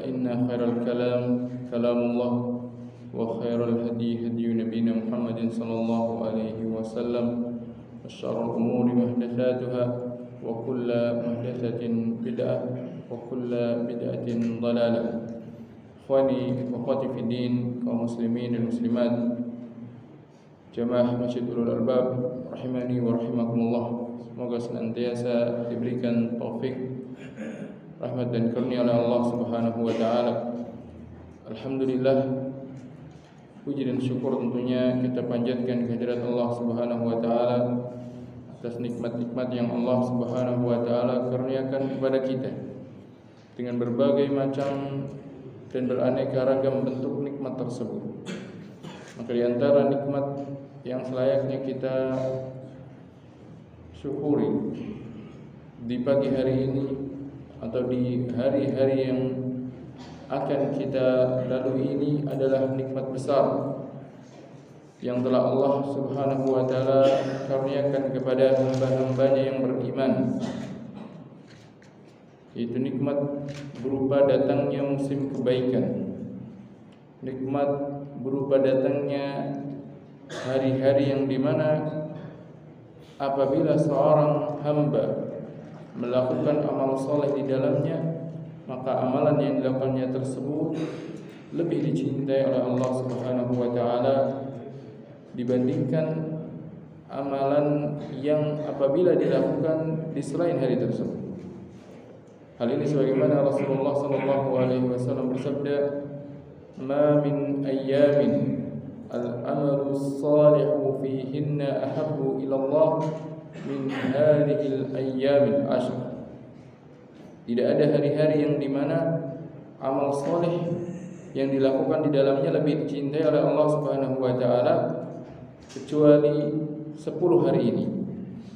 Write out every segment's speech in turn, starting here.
فإن خير الكلام كلام الله وخير الهدي هدي نبينا محمد صلى الله عليه وسلم وشر الأمور محدثاتها وكل محدثة بدعة وكل بدعة ضلالة. Ikhwani wa akhwati fi din, kaum muslimin dan muslimat, jamaah Masjid Ulul Albab rahimani wa rahimakumullah. Semoga senantiasa diberikan taufik, rahmat dan karunia oleh Allah Subhanahu wa taala. Alhamdulillah, puji dan syukur tentunya kita panjatkan kehadirat Allah Subhanahu wa taala atas nikmat-nikmat yang Allah Subhanahu wa taala karuniakan kepada kita dengan berbagai macam dan beraneka ragam bentuk nikmat tersebut. Maka di antara nikmat yang selayaknya kita syukuri di pagi hari ini atau di hari-hari yang akan kita lalui ini adalah nikmat besar yang telah Allah Subhanahu wa taala karuniakan kepada hamba-hambanya yang beriman, yaitu nikmat berupa datangnya musim kebaikan, nikmat berupa datangnya hari-hari yang dimana apabila seorang hamba melakukan amal soleh di dalamnya, maka amalan yang dilakukannya tersebut lebih dicintai oleh Allah Subhanahu wa taala dibandingkan amalan yang apabila dilakukan di selain hari tersebut. Hal ini sebagaimana Rasulullah sallallahu alaihi wasallam bersabda, "Ma min ayyamin al-amalu salihu fihinna ahabbu ila Allah min hadhihi al-ayyamil ashr." Tidak ada hari-hari yang dimana amal soleh yang dilakukan di dalamnya lebih dicintai oleh Allah Subhanahu wa taala kecuali 10 hari ini,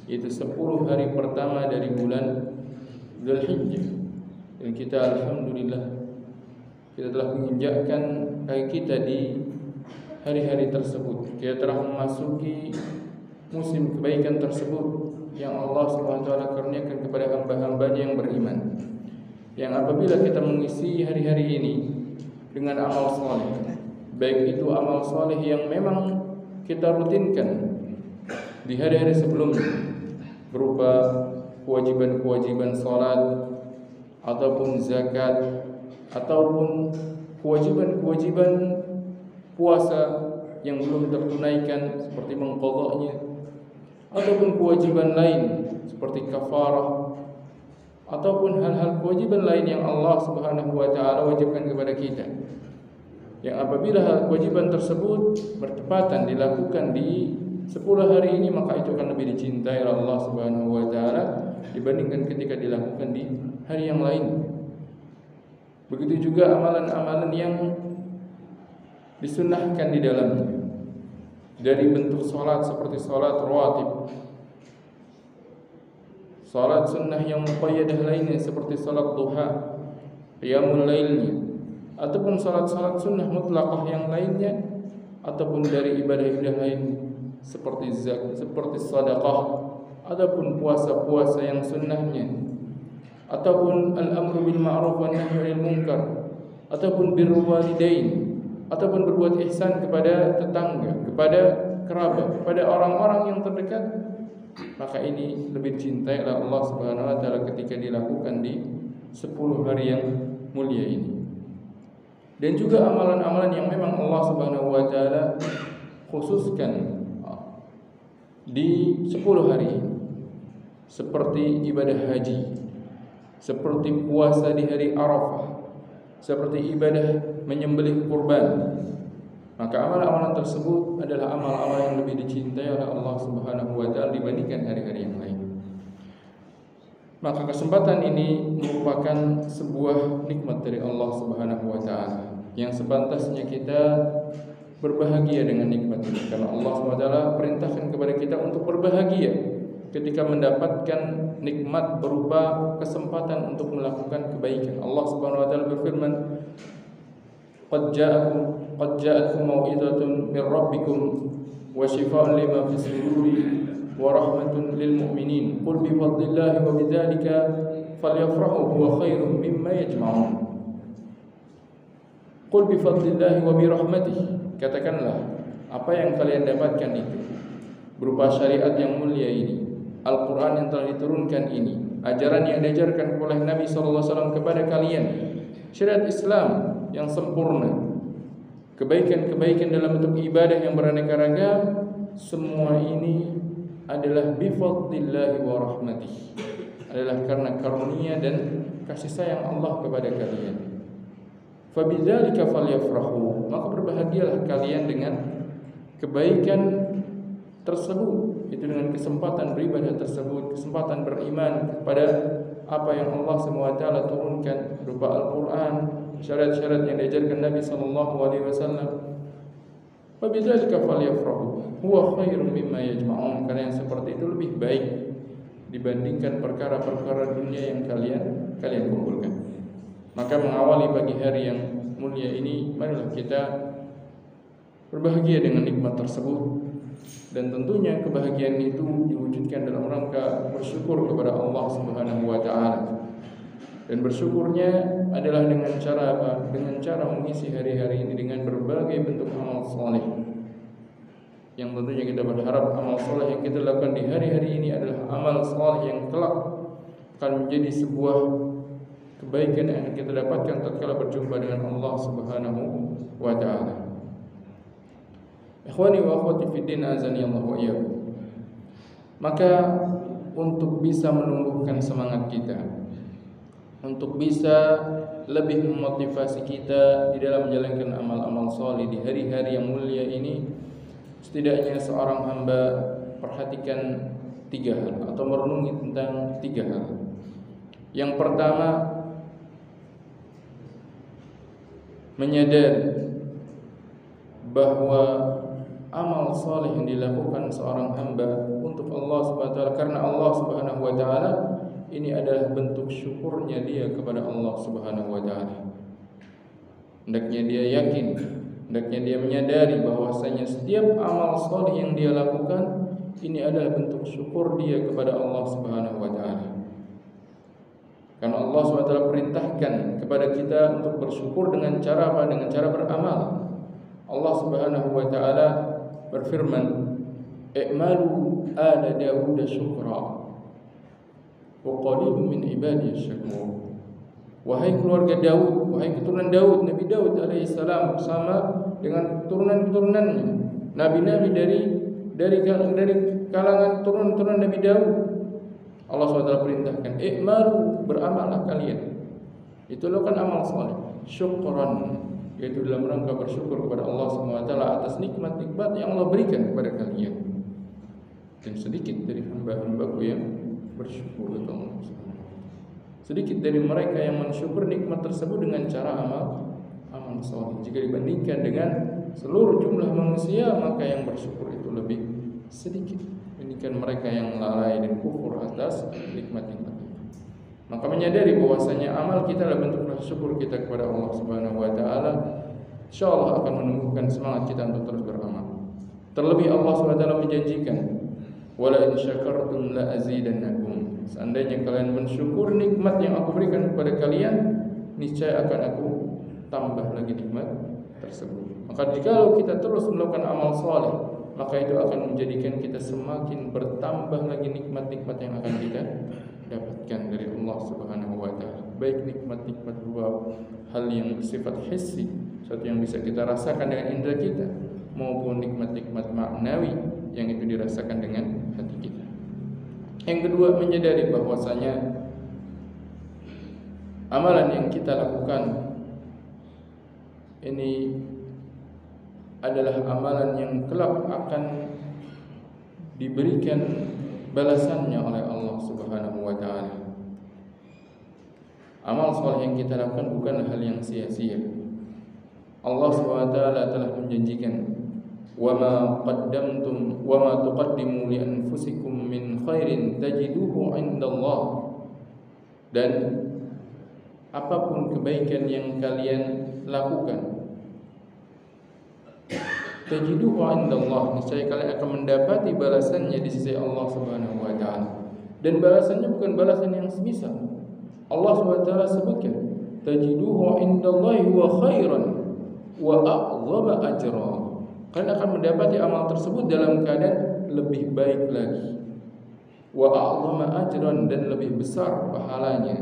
yaitu 10 hari pertama dari bulan Dzulhijjah. Dan kita alhamdulillah kita telah menginjakkan kaki kita di hari-hari tersebut. Kita telah memasuki musim kebaikan tersebut yang Allah Subhanahu wa taala karuniakan kepada hamba-hambanya yang beriman. Yang apabila kita mengisi hari-hari ini dengan amal soleh, baik itu amal soleh yang memang kita rutinkan di hari-hari sebelumnya berupa kewajiban-kewajiban salat ataupun zakat ataupun kewajiban-kewajiban puasa yang belum tertunaikan seperti mengqadha'nya, ataupun kewajiban lain seperti kafarah, ataupun hal-hal kewajiban lain yang Allah Subhanahu wa taala wajibkan kepada kita, yang apabila kewajiban tersebut bertepatan dilakukan di 10 hari ini, maka itu akan lebih dicintai oleh Allah Subhanahu wa taala dibandingkan ketika dilakukan di hari yang lain. Begitu juga amalan-amalan yang disunnahkan di dalamnya, dari bentuk salat seperti salat rawatib, salat sunnah yang muqayyadah lainnya seperti salat duha, qiyamul lailnya, ataupun salat-salat sunnah mutlaqah yang lainnya, ataupun dari ibadah-ibadah lain seperti zakat, seperti sedekah, ataupun puasa-puasa yang sunnahnya, ataupun al-amru bil ma'ruf wan nahyi 'anil munkar, ataupun birrul walidain, ataupun berbuat ihsan kepada tetangga, kepada kerabat, kepada orang-orang yang terdekat, maka ini lebih dicintai oleh Allah Subhanahu wa taala ketika dilakukan di 10 hari yang mulia ini. Dan juga amalan-amalan yang memang Allah Subhanahu wa taala khususkan di 10 hari ini, seperti ibadah haji, seperti puasa di hari Arafah, seperti ibadah menyembelih kurban. Maka amalan-amalan tersebut adalah amal-amal yang lebih dicintai oleh Allah Subhanahu wa taala dibandingkan hari-hari yang lain. Maka kesempatan ini merupakan sebuah nikmat dari Allah Subhanahu wa taala yang sepantasnya kita berbahagia dengan nikmat ini, karena Allah SWT perintahkan kepada kita untuk berbahagia ketika mendapatkan nikmat berupa kesempatan untuk melakukan kebaikan. Allah Subhanahu wa taala berfirman, qad ja'akum mau'izatun min rabbikum wa shifaa'un lima fis suduri wa rahmatun lil mu'minin qul bi fadlillahi wa bidzalika falyafrahu huwa khairum mimma yajma'un. Qul bi fadlillahi wa bi rahmatihi, katakanlah apa yang kalian dapatkan itu berupa syariat yang mulia ini, Al-Quran yang telah diturunkan ini, ajaran yang diajarkan oleh Nabi SAW kepada kalian, syariat Islam yang sempurna, kebaikan-kebaikan dalam bentuk ibadah yang beraneka ragam, semua ini adalah bi fadlillahi wa rahmatihi, adalah karena karunia dan kasih sayang Allah kepada kalian. Fabidzalika falyafrahu, maka berbahagialah kalian dengan kebaikan tersebut, itu dengan kesempatan beribadah tersebut, kesempatan beriman kepada apa yang Allah SWT turunkan berupa Al-Quran, syariat-syariat yang diajarkan Nabi SAW. Fabidzalika falyafrahu huwa khairun mimma yajma'un, karena yang seperti itu lebih baik dibandingkan perkara-perkara dunia yang kalian kumpulkan. Maka mengawali pagi hari yang mulia ini, marilah kita berbahagia dengan nikmat tersebut, dan tentunya kebahagiaan itu diwujudkan dalam rangka bersyukur kepada Allah Subhanahu wa taala. Dan bersyukurnya adalah dengan cara apa? Dengan cara mengisi hari-hari ini dengan berbagai bentuk amal saleh. Yang tentunya kita berharap amal saleh yang kita lakukan di hari-hari ini adalah amal saleh yang kelak akan menjadi sebuah kebaikan yang akan kita dapatkan tatkala berjumpa dengan Allah Subhanahu wa taala. Ikhwani wa akhwati fid din, azani Allah wa iyyakum. Maka untuk bisa menumbuhkan semangat kita, untuk bisa lebih memotivasi kita di dalam menjalankan amal-amal saleh di hari-hari yang mulia ini, setidaknya seorang hamba perhatikan 3 hal atau merenungi tentang 3 hal. Yang pertama, menyadari bahwa amal saleh yang dilakukan seorang hamba untuk Allah Subhanahu wa taala, karena Allah Subhanahu wa taala, ini adalah bentuk syukurnya dia kepada Allah Subhanahu wa taala. Hendaknya dia yakin, hendaknya dia menyadari bahwasanya setiap amal saleh yang dia lakukan ini adalah bentuk syukur dia kepada Allah Subhanahu wa taala. Karena Allah SWT perintahkan kepada kita untuk bersyukur dengan cara apa? Dengan cara beramal. Allah Subhanahu wa taala berfirman, "I'malu ala Dawud syukra wa qalilun min ibadiy syakur." Wahai keluarga Daud, wahai keturunan Daud, Nabi Daud alaihissalam bersama dengan keturunan-keturunannya, nabi-nabi dari kalangan turunan Nabi Daud, Allah SWT perintahkan, "I'malu", beramallah kalian. Itu lakukan amal saleh, syukran, yaitu dalam rangka bersyukur kepada Allah SWT atas nikmat-nikmat yang Allah berikan kepada kalian. Dan sedikit dari hamba-hambaku yang bersyukur kepada Allah. Sedikit dari mereka yang mensyukur nikmat tersebut dengan cara amal saleh. Jika dibandingkan dengan seluruh jumlah manusia, maka yang bersyukur itu lebih sedikit dibandingkan mereka yang lalai dan kufur atas nikmat-nikmat itu. Maka menyadari bahwasanya amal kita adalah bentuk syukur kita kepada Allah Subhanahu wa taala, insyaallah akan menumbuhkan semangat kita untuk terus beramal. Terlebih Allah Subhanahu wa taala menjanjikan, "Wala in syakartum la azidannakum." Seandainya kalian mensyukur nikmat yang aku berikan kepada kalian, niscaya akan aku tambah lagi nikmat tersebut. Maka jikalau kita terus melakukan amal saleh, maka itu akan menjadikan kita semakin bertambah lagi nikmat-nikmat yang akan kita dapatkan dari Allah Subhanahu wa taala. Baik nikmat-nikmat berupa hal yang bersifat hissi, sesuatu yang bisa kita rasakan dengan indera kita, maupun nikmat-nikmat maknawi yang itu dirasakan dengan hati kita. Yang kedua, menyadari bahwasanya amalan yang kita lakukan ini adalah amalan yang kelak akan diberikan balasannya oleh Allah Subhanahu wa taala. Amal saleh yang kita lakukan bukan hal yang sia-sia. Allah Subhanahu wa taala telah menjanjikan, "Wa ma qaddamtum wa ma tuqaddimu li anfusikum min khairin tajiduhu 'indallah." Dan apapun kebaikan yang kalian lakukan, tajiduhu 'indallah, niscaya kalian akan mendapati balasannya di sisi Allah Subhanahu wa taala. Dan balasannya bukan balasan yang semisal. Allah Subhanahu wa taala sebutkan, tajiduhu 'indallahi wa khairan wa a'dhama ajra. Kalian akan mendapati amal tersebut dalam keadaan lebih baik lagi. Wa a'dhama ajran, dan lebih besar pahalanya.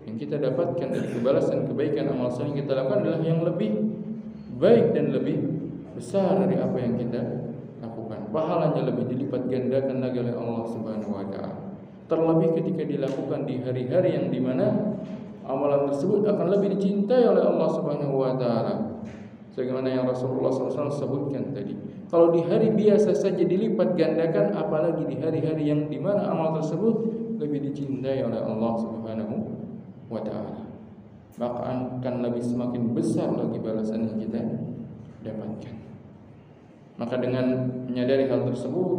Yang kita dapatkan dari kebalasan kebaikan amal saleh yang kita lakukan adalah yang lebih baik dan lebih besar dari apa yang kita lakukan. Pahalanya lebih dilipat gandakan lagi oleh Allah Subhanahu wa taala. Terlebih ketika dilakukan di hari-hari yang dimana amalan tersebut akan lebih dicintai oleh Allah Subhanahu wa taala. Sebagaimana yang Rasulullah SAW sebutkan tadi. Kalau di hari biasa saja dilipat gandakan, apalagi di hari-hari yang dimana amal tersebut lebih dicintai oleh Allah Subhanahu wa taala. Maka akan lebih semakin besar lagi balasan yang kita dapatkan. Maka dengan menyadari hal tersebut,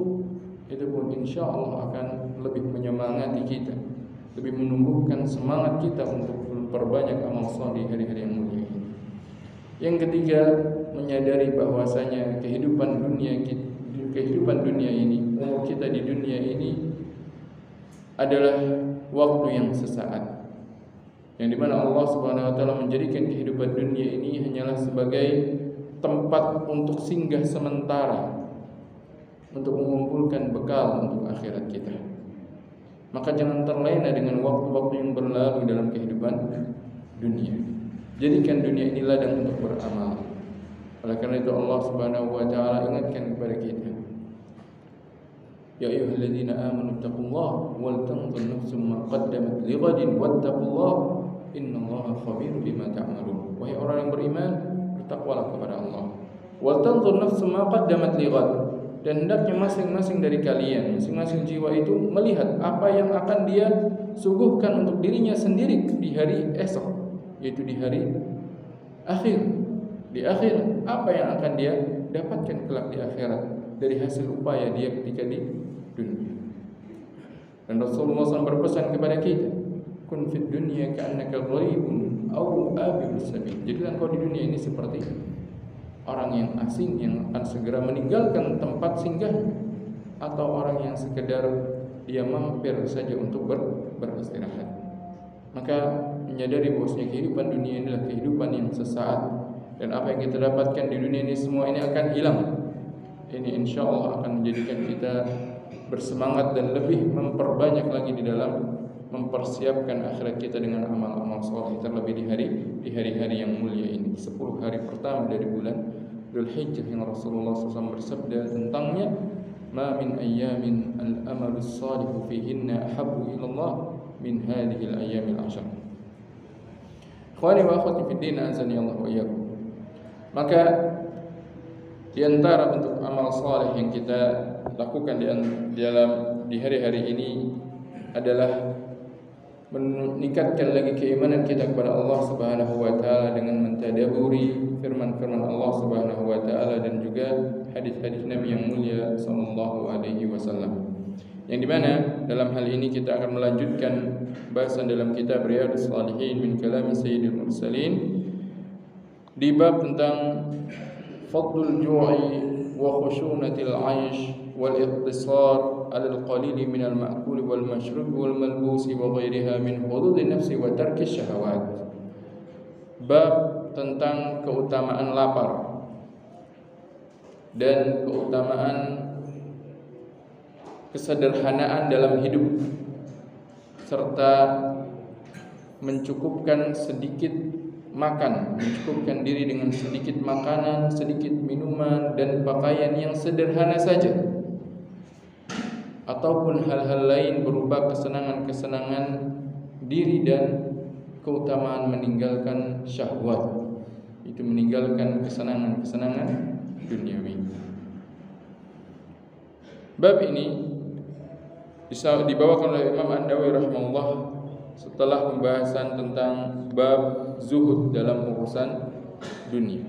itu pun insya Allah akan lebih menyemangati kita, lebih menumbuhkan semangat kita untuk memperbanyak amal saleh di hari-hari yang mulia ini. Yang ketiga, menyadari bahwasanya kehidupan dunia ini, umur kita di dunia ini adalah waktu yang sesaat. Yang dimana Allah Subhanahu wa taala menjadikan kehidupan dunia ini hanyalah sebagai tempat untuk singgah sementara, untuk mengumpulkan bekal untuk akhirat kita. Maka jangan terlena dengan waktu-waktu yang berlalu dalam kehidupan dunia. Jadikan dunia ini ladang untuk beramal. Oleh karena itu Allah Subhanahu wa taala ingatkan kepada kita, ya ayyuhalladzina amanu taqullaha wal tanzur nafsum ma qaddamat lighadin wattaqullaha innallaha khabirun bima ta'malun. Wahai orang yang beriman, bertakwalah kepada Allah. Wal tanzur nafsum ma qaddamat lighad, dan hendaknya masing-masing dari kalian, masing-masing jiwa itu melihat apa yang akan dia suguhkan untuk dirinya sendiri di hari esok, yaitu di hari akhir. Di akhirat, apa yang akan dia dapatkan kelak di akhirat dari hasil upaya dia ketika di dunia. Dan Rasulullah SAW berpesan kepada kita, kun fid dunya ka'annaka gharibun aw abirus sabil. Jadilah engkau di dunia ini seperti orang yang asing yang akan segera meninggalkan tempat singgahnya, atau orang yang sekedar dia mampir saja untuk beristirahat. Maka menyadari bahwasanya kehidupan dunia ini adalah kehidupan yang sesaat, dan apa yang kita dapatkan di dunia ini semua ini akan hilang. Ini insya Allah akan menjadikan kita bersemangat dan lebih memperbanyak lagi di dalam mempersiapkan akhirat kita dengan amal-amal saleh, terlebih di hari-hari yang mulia ini, 10 hari pertama dari bulan Dzulhijjah yang Rasulullah SAW bersabda tentangnya, ma min ayyamin al-amalus salihu fihinna ahabbu ila Allah min hadhihi al-ayyamil 'ashr. Ikhwani wa akhwati fid din, azani Allah wa iyyakum. Maka di antara bentuk amal saleh yang kita lakukan di hari-hari ini adalah meningkatkan lagi keimanan kita kepada Allah Subhanahu wa taala dengan mentadaburi firman-firman Allah Subhanahu wa taala dan juga hadis-hadis Nabi yang mulia sallallahu alaihi wasallam. Yang dimana dalam hal ini kita akan melanjutkan bahasan dalam kitab Riyadhus Shalihin min kalami Sayyidil Mursalin di bab tentang fadlul ju'i wa khushunatil 'aish wal iqtisar 'alal qalil min al ma'kul wal mashrub wal malbus wa ghairiha min hududin nafsi wa tarki syahawat. Bab tentang keutamaan lapar dan keutamaan kesederhanaan dalam hidup, serta mencukupkan sedikit makan, mencukupkan diri dengan sedikit makanan, sedikit minuman dan pakaian yang sederhana saja, ataupun hal-hal lain berupa kesenangan-kesenangan diri dan keutamaan meninggalkan syahwat, itu meninggalkan kesenangan-kesenangan duniawi. Bab ini dibawakan oleh Imam An-Nawawi rahimahullah setelah pembahasan tentang bab zuhud dalam urusan dunia,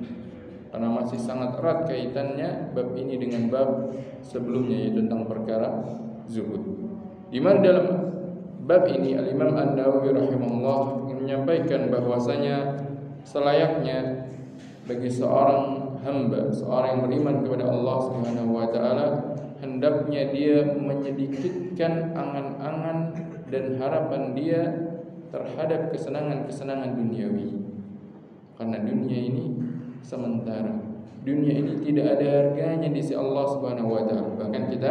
karena masih sangat erat kaitannya bab ini dengan bab sebelumnya, yaitu tentang perkara zuhud. Di mana dalam bab ini Al-Imam An-Nawawi rahimahullah menyampaikan bahwasanya selayaknya bagi seorang hamba, seorang yang beriman kepada Allah Subhanahu wa taala, hendaknya dia menyedikitkan angan-angan dan harapan dia terhadap kesenangan-kesenangan duniawi. Karena dunia ini sementara. Dunia ini tidak ada harganya di sisi Allah Subhanahu wa taala. Bahkan kita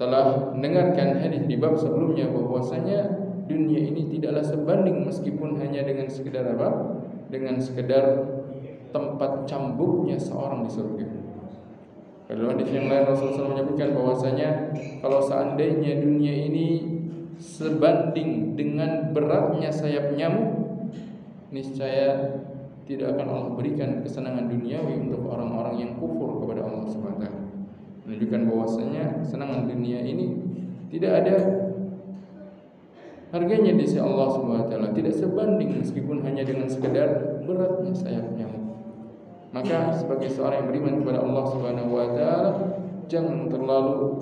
telah mendengarkan hadis di bab sebelumnya bahwasanya dunia ini tidaklah sebanding meskipun hanya dengan sekedar apa? Dengan sekedar tempat cambuknya seorang di surga. Dalam hadis yang lain Rasulullah SAW menyebutkan bahwasanya kalau seandainya dunia ini sebanding dengan beratnya sayap nyamuk, niscaya tidak akan Allah berikan kesenangan duniawi untuk orang-orang yang kufur kepada Allah SWT. Menunjukkan bahwasanya kesenangan dunia ini tidak ada harganya di sisi Allah SWT, tidak sebanding meskipun hanya dengan sekedar beratnya sayap nyamuk. Maka sebagai seorang yang beriman kepada Allah Subhanahu wa taala, jangan terlalu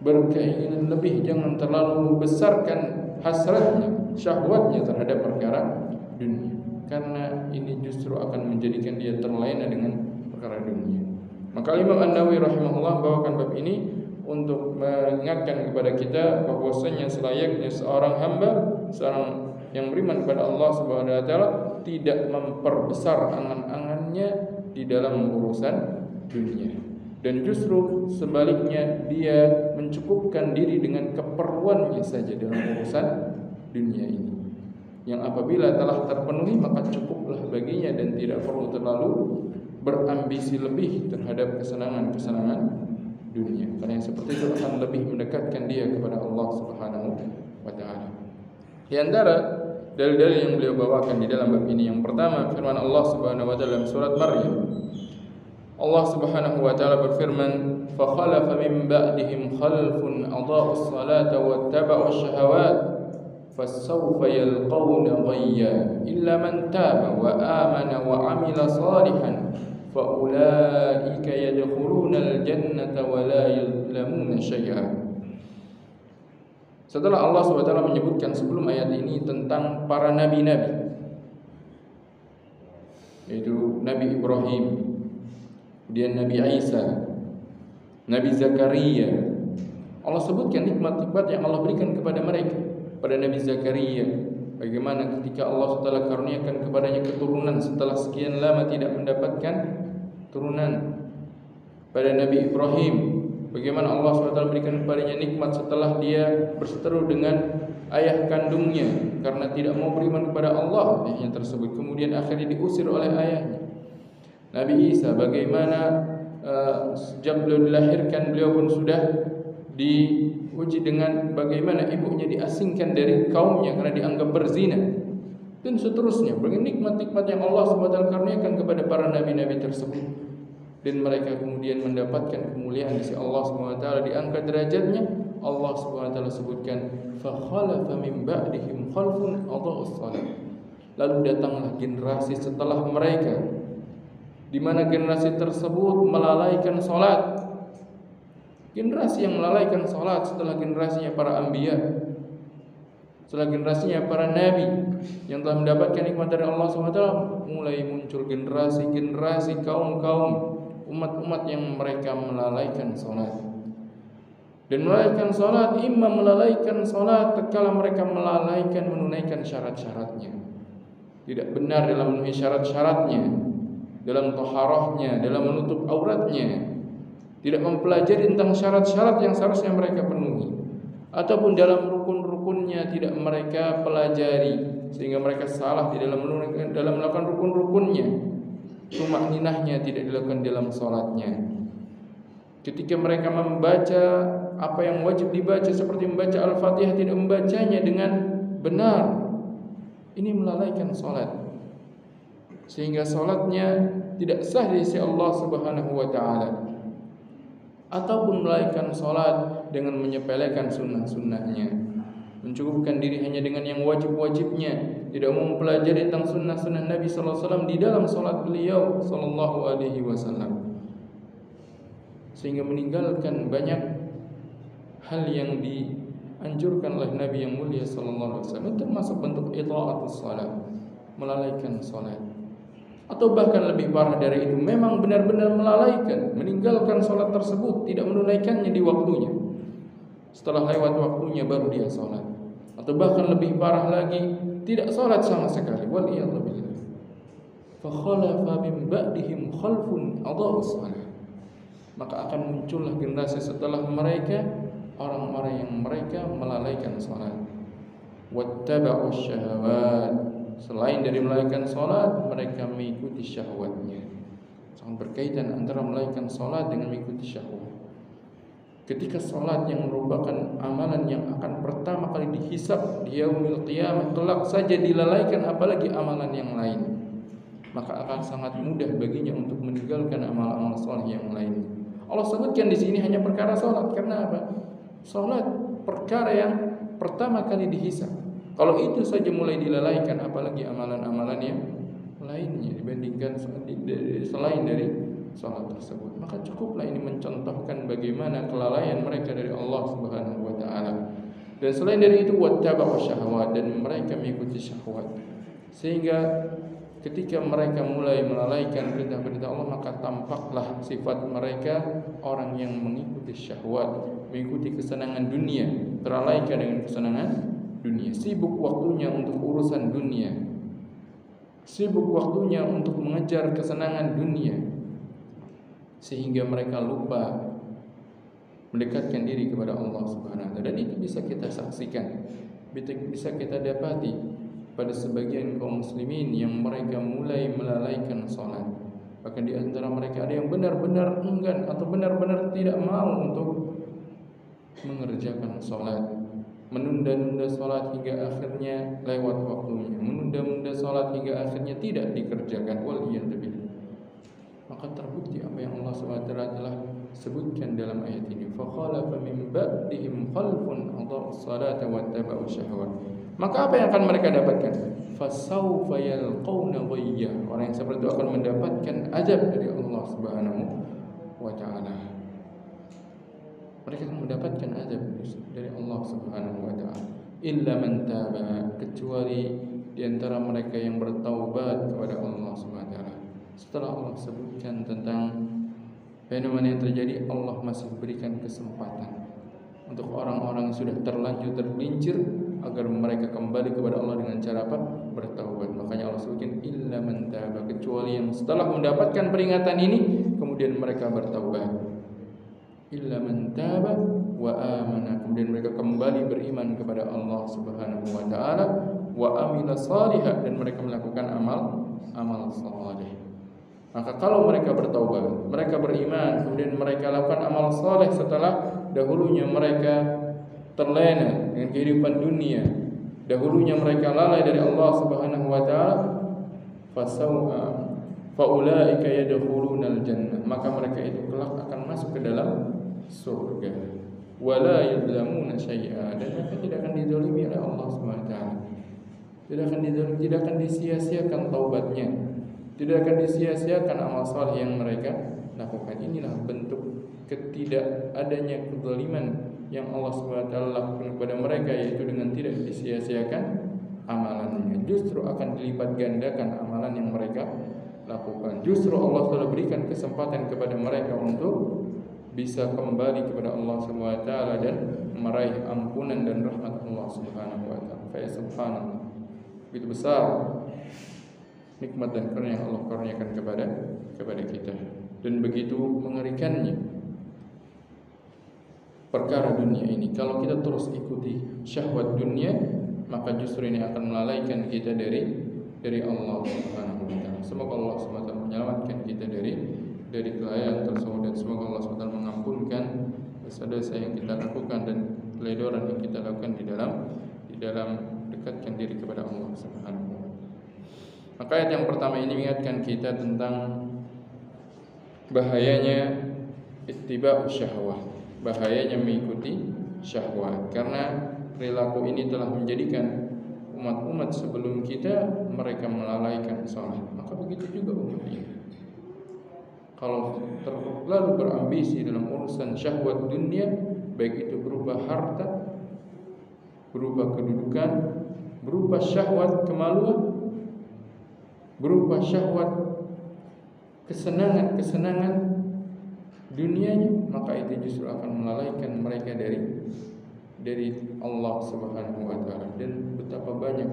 berkeinginan lebih, jangan terlalu membesarkan hasratnya, syahwatnya terhadap perkara dunia, karena ini justru akan menjadikan dia terlena dengan perkara dunia. Maka Imam An-Nawawi rahimahullah bawakan bab ini untuk mengingatkan kepada kita bahwasanya selayaknya seorang hamba, seorang yang beriman kepada Allah Subhanahu wa taala tidak memperbesar angan-angannya di dalam urusan dunia, dan justru sebaliknya dia mencukupkan diri dengan keperluannya saja dalam urusan dunia ini, yang apabila telah terpenuhi maka cukuplah baginya dan tidak perlu terlalu berambisi lebih terhadap kesenangan-kesenangan dunia, karena yang seperti itu akan lebih mendekatkan dia kepada Allah Subhanahu wa taala. Di antara dalil-dalil yang beliau bawakan di dalam bab ini, yang pertama firman Allah Subhanahu wa taala dalam surat Maryam. Allah Subhanahu wa taala berfirman, "Fa khalafa min ba'dihim khalfun adha'us salata wattaba'us syahawat fasawfa yalqawna ghayya illa man taba wa amana wa 'amila salihan fa ulaika yadkhuluna al-jannata wa la yuzlamuna syai'a." Setelah Allah SWT menyebutkan sebelum ayat ini tentang para nabi-nabi, yaitu Nabi Ibrahim, kemudian Nabi Isa, Nabi Zakaria, Allah sebutkan nikmat-nikmat yang Allah berikan kepada mereka. Pada Nabi Zakaria, bagaimana ketika Allah SWT karuniakan kepadanya keturunan setelah sekian lama tidak mendapatkan turunan. Pada Nabi Ibrahim, bagaimana Allah SWT berikan kepadanya nikmat setelah dia berseteru dengan ayah kandungnya karena tidak mau beriman kepada Allah ayahnya tersebut, kemudian akhirnya diusir oleh ayahnya. Nabi Isa, bagaimana sejak beliau dilahirkan beliau pun sudah diuji dengan bagaimana ibunya diasingkan dari kaumnya karena dianggap berzina, dan seterusnya. Bagaimana nikmat-nikmat yang Allah SWT karuniakan kepada para nabi-nabi tersebut, dan mereka kemudian mendapatkan kemuliaan di sisi Allah SWT, diangkat derajatnya. Allah SWT sebutkan, fa khalafa min ba'dihim khalfun adha'us salat. Lalu datanglah generasi setelah mereka, di mana generasi tersebut melalaikan salat. Generasi yang melalaikan salat setelah generasinya para anbiya, setelah generasinya para nabi yang telah mendapatkan nikmat dari Allah SWT, mulai muncul generasi kaum-kaum, umat-umat yang mereka melalaikan salat. Dan melalaikan salat, imam melalaikan salat tatkala mereka melalaikan menunaikan syarat-syaratnya, tidak benar dalam memenuhi syarat-syaratnya, dalam taharahnya, dalam menutup auratnya, tidak mempelajari tentang syarat-syarat yang seharusnya mereka penuhi, ataupun dalam rukun-rukunnya tidak mereka pelajari, sehingga mereka salah di dalam melakukan rukun-rukunnya. Tumakninahnya tidak dilakukan dalam salatnya. Ketika mereka membaca apa yang wajib dibaca seperti membaca Al-Fatihah, tidak membacanya dengan benar, ini melalaikan salat, sehingga salatnya tidak sah di sisi Allah Subhanahu wa taala. Ataupun melalaikan salat dengan menyepelekan sunnah-sunnahnya, mencukupkan diri hanya dengan yang wajib-wajibnya, tidak mau mempelajari tentang sunnah-sunnah Nabi sallallahu alaihi wasallam di dalam salat beliau sallallahu alaihi wasallam, sehingga meninggalkan banyak hal yang dianjurkan oleh Nabi yang mulia sallallahu alaihi wasallam, termasuk bentuk ita'atus salat, melalaikan salat. Atau bahkan lebih parah dari itu, memang benar-benar melalaikan, meninggalkan salat tersebut, tidak menunaikannya di waktunya. Setelah lewat waktunya baru dia salat. Atau bahkan lebih parah lagi, tidak salat sama sekali. Waliyadzubillah. fakhalafa min ba'dihim khalfun adha'us shalah. Maka akan muncullah generasi setelah mereka orang-orang yang mereka melalaikan salat. Wattaba'u syahawat, selain dari melalaikan salat mereka mengikuti syahwatnya. Sangat berkaitan antara melalaikan salat dengan mengikuti syahwat. Ketika salat yang merupakan amalan yang akan pertama kali dihisab di yaumil qiyamah kelak saja dilalaikan, apalagi amalan yang lain, maka akan sangat mudah baginya untuk meninggalkan amal-amal saleh yang lain. Allah sebutkan di sini hanya perkara salat. Karena apa? Salat perkara yang pertama kali dihisab. Kalau itu saja mulai dilalaikan, apalagi amalan-amalan yang lainnya dibandingkan selain dari salat tersebut. Maka cukuplah ini mencontohkan bagaimana kelalaian mereka dari Allah Subhanahu wa taala. Dan selain dari itu wattaba'u syahawat, dan mereka mengikuti syahwat. Sehingga ketika mereka mulai melalaikan perintah-perintah Allah, maka tampaklah sifat mereka orang yang mengikuti syahwat, mengikuti kesenangan dunia, terlalaikan dengan kesenangan dunia, sibuk waktunya untuk urusan dunia, sibuk waktunya untuk mengejar kesenangan dunia, sehingga mereka lupa mendekatkan diri kepada Allah Subhanahu wa taala. Dan itu bisa kita saksikan, bisa kita dapati pada sebagian kaum muslimin yang mereka mulai melalaikan salat. Bahkan di antara mereka ada yang benar-benar enggan atau benar-benar tidak mau untuk mengerjakan salat, menunda-nunda salat hingga akhirnya lewat waktunya, menunda-nunda salat hingga akhirnya tidak dikerjakan. Waliyadzubillah. Maka terbukti apa yang Allah SWT telah sebutkan dalam ayat ini, fakhalafa min ba'dihim khalfun adha'us salata wattaba'u syahwat. Maka apa yang akan mereka dapatkan? Fasawfa yalqawna ghayya. Orang yang seperti itu akan mendapatkan azab dari Allah Subhanahu wa taala. Mereka akan mendapatkan azab dari Allah Subhanahu wa taala. Illa man taba, kecuali di antara mereka yang bertaubat kepada Allah Subhanahu wa taala. Setelah Allah sebutkan tentang fenomena yang terjadi, Allah masih berikan kesempatan untuk orang-orang yang sudah terlanjur tergelincir agar mereka kembali kepada Allah dengan cara apa? Bertaubat. Makanya Allah sebutkan illa man taba, kecuali yang setelah mendapatkan peringatan ini kemudian mereka bertaubat. Illa man taba wa amana, kemudian mereka kembali beriman kepada Allah Subhanahu wa taala, wa amila salihah, dan mereka melakukan amal saleh. Maka kalau mereka bertaubat, mereka beriman, kemudian mereka lakukan amal saleh setelah dahulunya mereka terlena dengan kehidupan dunia, dahulunya mereka lalai dari Allah Subhanahu wa taala, faulaika yadkhulunal jannah, maka mereka itu kelak akan masuk ke dalam surga. Wala yuzlamuna syai'a, dan mereka tidak akan dizalimi oleh Allah Subhanahu wa taala. Tidak akan disia-siakan taubatnya, tidak akan disia-siakan amal saleh yang mereka lakukan. Inilah bentuk ketidakadanya kezaliman yang Allah SWT lakukan kepada mereka, yaitu dengan tidak disia-siakan amalannya. Justru akan dilipat gandakan amalan yang mereka lakukan. Justru Allah telah berikan kesempatan kepada mereka untuk bisa kembali kepada Allah SWT dan meraih ampunan dan rahmat Allah Subhanahu wa taala. Fa subhanallah, begitu besar nikmat dan karunia yang Allah karuniakan kepada kita, dan begitu mengerikannya perkara dunia ini. Kalau kita terus ikuti syahwat dunia, maka justru ini akan melalaikan kita dari Allah Subhanahu wa taala. Semoga Allah Subhanahu wa taala menyelamatkan kita dari kelalaian tersebut, dan semoga Allah Subhanahu wa taala mengampunkan dosa-dosa yang kita lakukan dan keledoran yang kita lakukan di dalam dekatkan diri kepada Allah Subhanahu wa taala. Maka ayat yang pertama ini mengingatkan kita tentang bahayanya ittiba'u syahwat, bahayanya mengikuti syahwat, karena perilaku ini telah menjadikan umat-umat sebelum kita mereka melalaikan salat. Maka begitu juga umat ini, kalau terlalu berambisi dalam urusan syahwat dunia, baik itu berupa harta, berupa kedudukan, berupa syahwat kemaluan, berupa syahwat kesenangan dunianya, maka itu justru akan melalaikan mereka dari Allah Subhanahu wa taala. Dan betapa banyak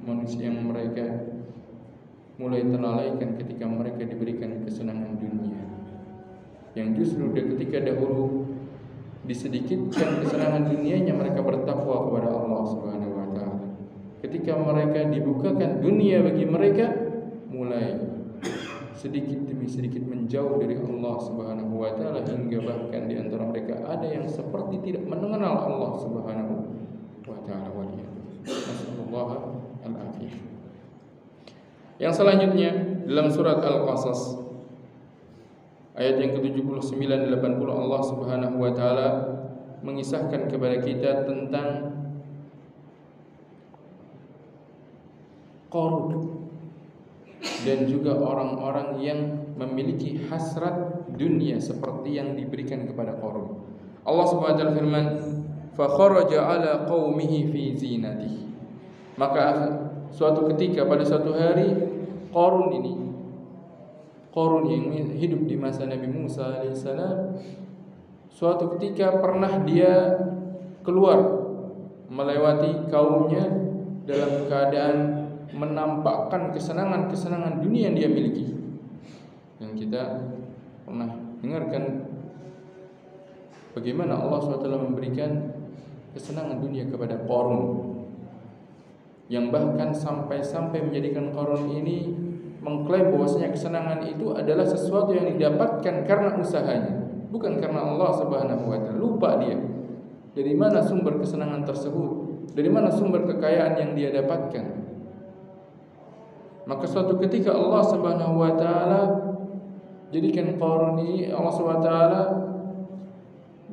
manusia yang mereka mulai terlalaikan ketika mereka diberikan kesenangan dunia, yang justru ketika dahulu disedikitkan kesenangan dunianya mereka bertakwa kepada Allah Subhanahu wa taala. Ketika mereka dibukakan dunia bagi mereka, mulai sedikit demi sedikit menjauh dari Allah Subhanahu wa taala, hingga bahkan di antara mereka ada yang seperti tidak mengenal Allah Subhanahu wa taala. Nasallallahu al-afiyah. Yang selanjutnya dalam surat Al-Qasas ayat yang ke-79 dan 80, Allah Subhanahu wa taala mengisahkan kepada kita tentang Qarun dan juga orang-orang yang memiliki hasrat dunia seperti yang diberikan kepada Qarun. Allah Subhanahu wa taala firman, "Fa kharaja 'ala qaumihi fi zinatihi." Maka suatu ketika pada suatu hari Qarun yang hidup di masa Nabi Musa alaihissalam, suatu ketika pernah dia keluar melewati kaumnya dalam keadaan menampakkan kesenangan-kesenangan dunia yang dia miliki. Dan kita pernah dengarkan bagaimana Allah SWT memberikan kesenangan dunia kepada Qarun, yang bahkan sampai-sampai menjadikan Qarun ini mengklaim bahwasanya kesenangan itu adalah sesuatu yang didapatkan karena usahanya, bukan karena Allah Subhanahu wa taala. Lupa dia dari mana sumber kesenangan tersebut, dari mana sumber kekayaan yang dia dapatkan. Maka suatu ketika Allah Subhanahu wa taala jadikan Qarun ini, Allah Subhanahu wa taala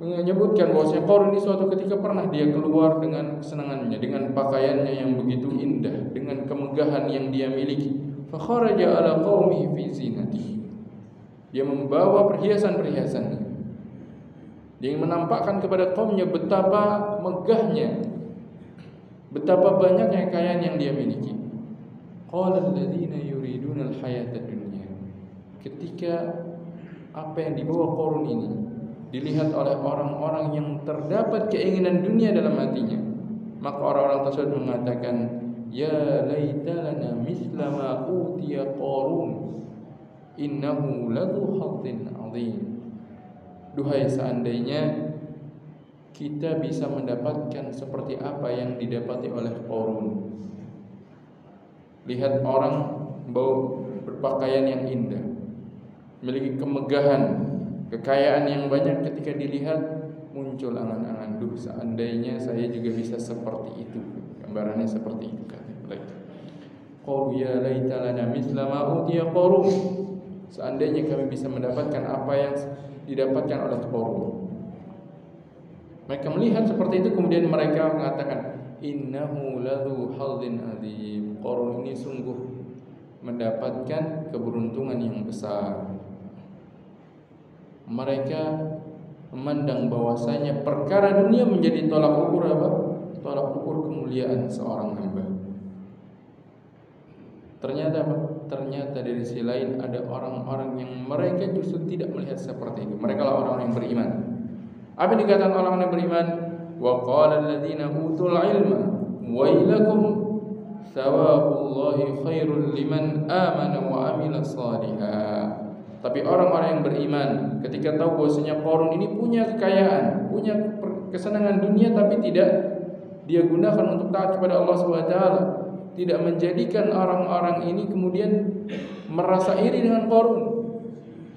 menyebutkan bahwasanya Qarun ini suatu ketika pernah dia keluar dengan kesenangannya, dengan pakaiannya yang begitu indah, dengan kemegahan yang dia miliki. Fa kharaja 'ala qaumihi fi zinatihi. Dia membawa perhiasan-perhiasannya. Dia menampakkan kepada kaumnya betapa megahnya, betapa banyaknya kekayaan yang dia miliki. Qala alladziina yuriduna al-hayata dunya. Ketika apa yang dibawa Qarun ini dilihat oleh orang-orang yang terdapat keinginan dunia dalam hatinya, maka orang-orang tersebut mengatakan, ya laita lana mithla ma utiya Qarun innahu ladzu hazzin 'adzim. Duhai seandainya kita bisa mendapatkan seperti apa yang didapati oleh Qarun. Lihat orang berpakaian yang indah, memiliki kemegahan, kekayaan yang banyak, ketika dilihat muncul angan-angan, duh seandainya saya juga bisa seperti itu. Gambarannya seperti itu kan. Qalu ya laita lana mithla ma utiya Qarun. Seandainya kami bisa mendapatkan apa yang didapatkan oleh Qarun. Mereka melihat seperti itu, kemudian mereka mengatakan, innahu ladzu hadzin adzim. Qarun ini sungguh mendapatkan keberuntungan yang besar. Mereka memandang bahwasanya perkara dunia menjadi tolak ukur apa? Tolak ukur kemuliaan seorang hamba. Ternyata apa? Ternyata dari sisi lain ada orang-orang yang mereka justru tidak melihat seperti itu. Mereka lah orang-orang yang beriman. Apa yang dikatakan orang-orang yang beriman? Wa qala alladziina utul ilma wailakum thawabullahi khairul liman amana wa amila shalihan. Tapi orang-orang yang beriman ketika tahu bahwasanya Qarun ini punya kekayaan, punya kesenangan dunia, tapi tidak dia gunakan untuk taat kepada Allah Subhanahu wa taala, tidak menjadikan orang-orang ini kemudian merasa iri dengan Qarun,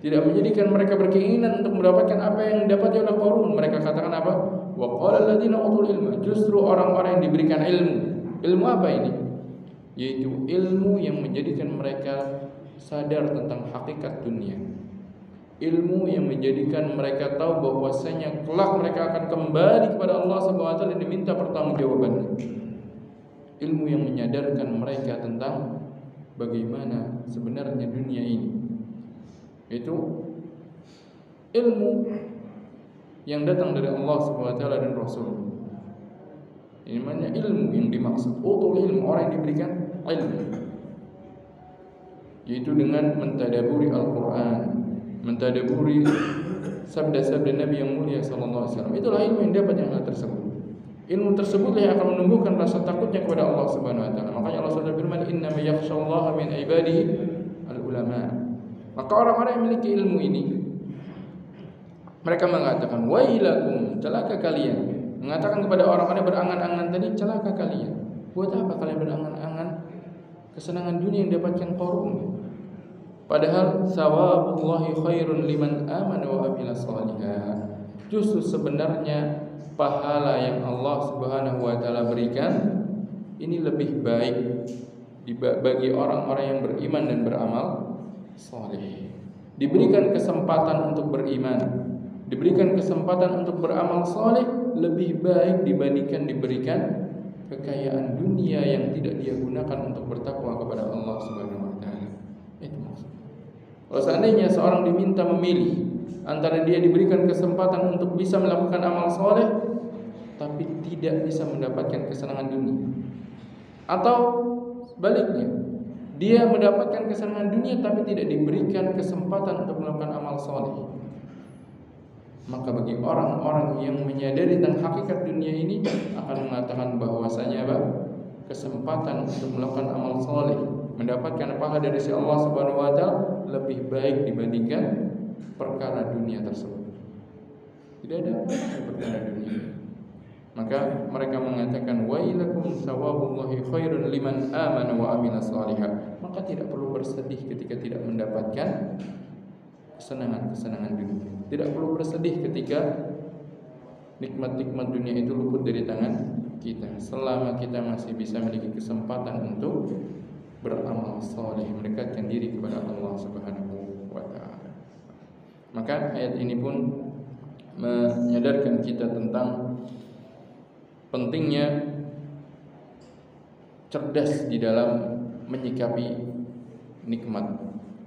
tidak menjadikan mereka berkeinginan untuk mendapatkan apa yang didapati oleh Qarun. Mereka katakan apa? Wa qala alladziina utul ilma. Justru orang-orang yang diberikan ilmu. Ilmu apa ini? Yaitu ilmu yang menjadikan mereka sadar tentang hakikat dunia. Ilmu yang menjadikan mereka tahu bahwasanya kelak mereka akan kembali kepada Allah Subhanahu wa taala dan diminta pertanggungjawabannya. Ilmu yang menyadarkan mereka tentang bagaimana sebenarnya dunia ini. Itu ilmu yang datang dari Allah Subhanahu wa taala dan Rasul. Ini namanya ilmu yang dimaksud. Utul ilmu, orang yang diberikan ilmu, yaitu dengan mentadaburi Al-Quran, mentadaburi sabda-sabda Nabi yang mulia sallallahu alaihi wasallam. Itulah ilmu yang dapat yang tersebut. Ilmu tersebut yang akan menumbuhkan rasa takutnya kepada Allah Subhanahu wa taala. Makanya Allah sudah firman, "Innama yakhsyallaha min ibadihi al-ulama." Maka orang-orang yang memiliki ilmu ini mereka mengatakan, "Wailakum, celaka kalian." Mengatakan kepada orang-orang yang berangan-angan tadi, celaka kalian. Buat apa kalian berangan-angan kesenangan dunia yang dapatkan Qarun? Padahal sawabullahi khairun liman amana wa amila shalihan. Justru sebenarnya pahala yang Allah Subhanahu wa taala berikan ini lebih baik bagi orang-orang yang beriman dan beramal saleh. Diberikan kesempatan untuk beriman, diberikan kesempatan untuk beramal saleh lebih baik dibandingkan diberikan kekayaan dunia yang tidak dia gunakan untuk bertakwa kepada Allah Subhanahu wa taala. Itu maksudnya. Kalau seandainya seorang diminta memilih antara dia diberikan kesempatan untuk bisa melakukan amal soleh tapi tidak bisa mendapatkan kesenangan dunia, atau sebaliknya dia mendapatkan kesenangan dunia tapi tidak diberikan kesempatan untuk melakukan amal soleh, maka bagi orang-orang yang menyadari tentang hakikat dunia ini akan mengatakan bahwasanya kesempatan untuk melakukan amal soleh, mendapatkan pahala dari si Allah Subhanahu wa taala lebih baik dibandingkan perkara dunia tersebut. Tidak ada perkara dunia. Maka mereka mengatakan, "Wailakum sawabullahi khairun liman amana wa amila shalihan." Maka tidak perlu bersedih ketika tidak mendapatkan kesenangan-kesenangan dunia. Tidak perlu bersedih ketika nikmat-nikmat dunia itu luput dari tangan kita, selama kita masih bisa memiliki kesempatan untuk beramal saleh, mendekatkan diri kepada Allah Subhanahu wa taala. Maka ayat ini pun menyadarkan kita tentang pentingnya cerdas di dalam menyikapi nikmat,